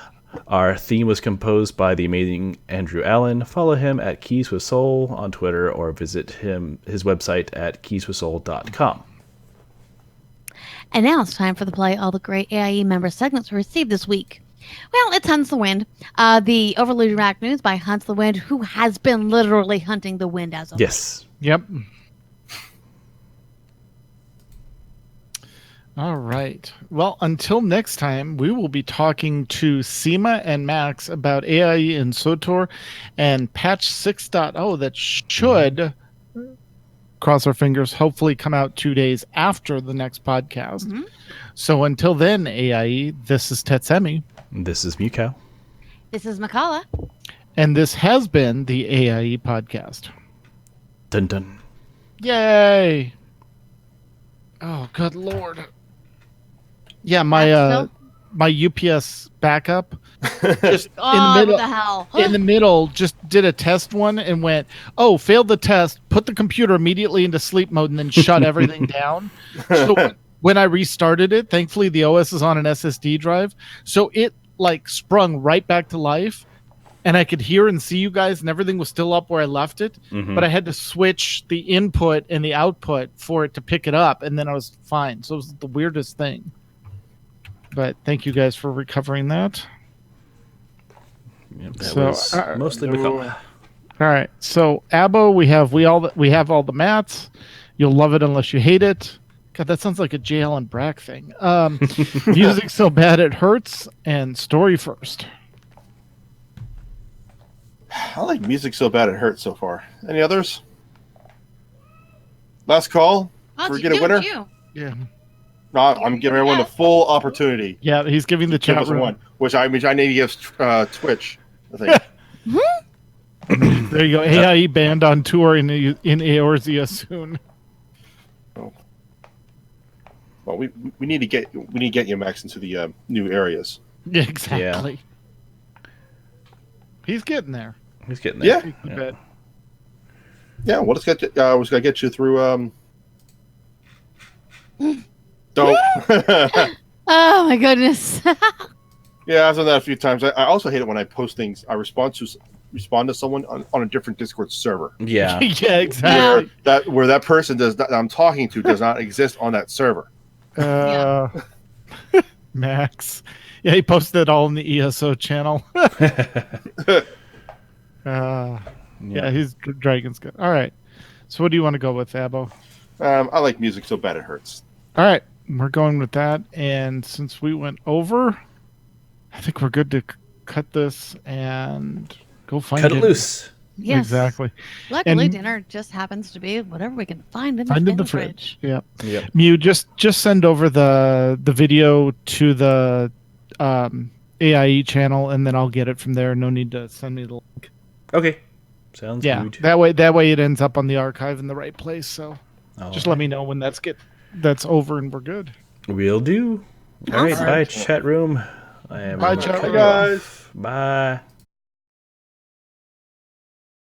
Our theme was composed by the amazing Andrew Allen. Follow him at Keys with Soul on Twitter, or visit his website at keyswithsoul.com. And now it's time for the play all the great AIE member segments we received this week. Well, it's Hunts the Wind. The Overly Dramatic News by Hunts the Wind, who has been literally hunting the wind as of Yes. Yep. All right. Well, until next time, we will be talking to Seema and Max about AIE and SOTOR and patch 6.0 that should, cross our fingers, hopefully come out 2 days after the next podcast. Mm-hmm. So until then, AIE, this is Tetsemi. This is Mewcow. This is McCullough. And this has been the AIE Podcast. Dun dun. Yay! Oh, good Lord. Yeah, my UPS backup just in the middle just did a test one and went, oh, failed the test, put the computer immediately into sleep mode, and then shut everything down. So when I restarted it, thankfully the OS is on an SSD drive, so it like sprung right back to life, and I could hear and see you guys, and everything was still up where I left it. Mm-hmm. But I had to switch the input and the output for it to pick it up, and then I was fine. So it was the weirdest thing. But thank you guys for recovering that. Yep, that was mostly McCullough. All right. So Abo, we have all the mats. You'll love it unless you hate it. God, that sounds like a J. Allen Brack thing. Music so bad it hurts, and story first. I like music so bad it hurts so far. Any others? Last call. For get a winner. Yeah. No, I'm giving everyone a full opportunity. Yeah, he's giving the chat room one, which I need to give Twitch. I think. There you go. AIE band on tour in Eorzea soon. Oh. Well, we need to get you, Max, into the new areas. Yeah, exactly. Yeah. He's getting there. Yeah. Yeah. Well, let's get. Was gonna get you through. Don't. Oh my goodness. Yeah, I've done that a few times. I also hate it when I post things. I respond to someone on a different Discord server. Yeah. Yeah, exactly. Where that person that I'm talking to does not exist on that server. Max. Yeah, he posted it all in the ESO channel. Yeah, he's Dragon's good. All right. So what do you want to go with, Abo? I like music so bad it hurts. All right. We're going with that. And since we went over, I think we're good to cut this and go find Cut it loose. Yes. Exactly. Luckily, And- dinner just happens to be whatever we can find in the fridge. Yeah. Yep. Mew, just send over the video to the AIE channel, and then I'll get it from there. No need to send me the link. Okay. Sounds good. That way it ends up on the archive in the right place. So just let me know when that's over and we're good. Will do. All right. Bye, chat room. Bye, chat room. Guys. Bye.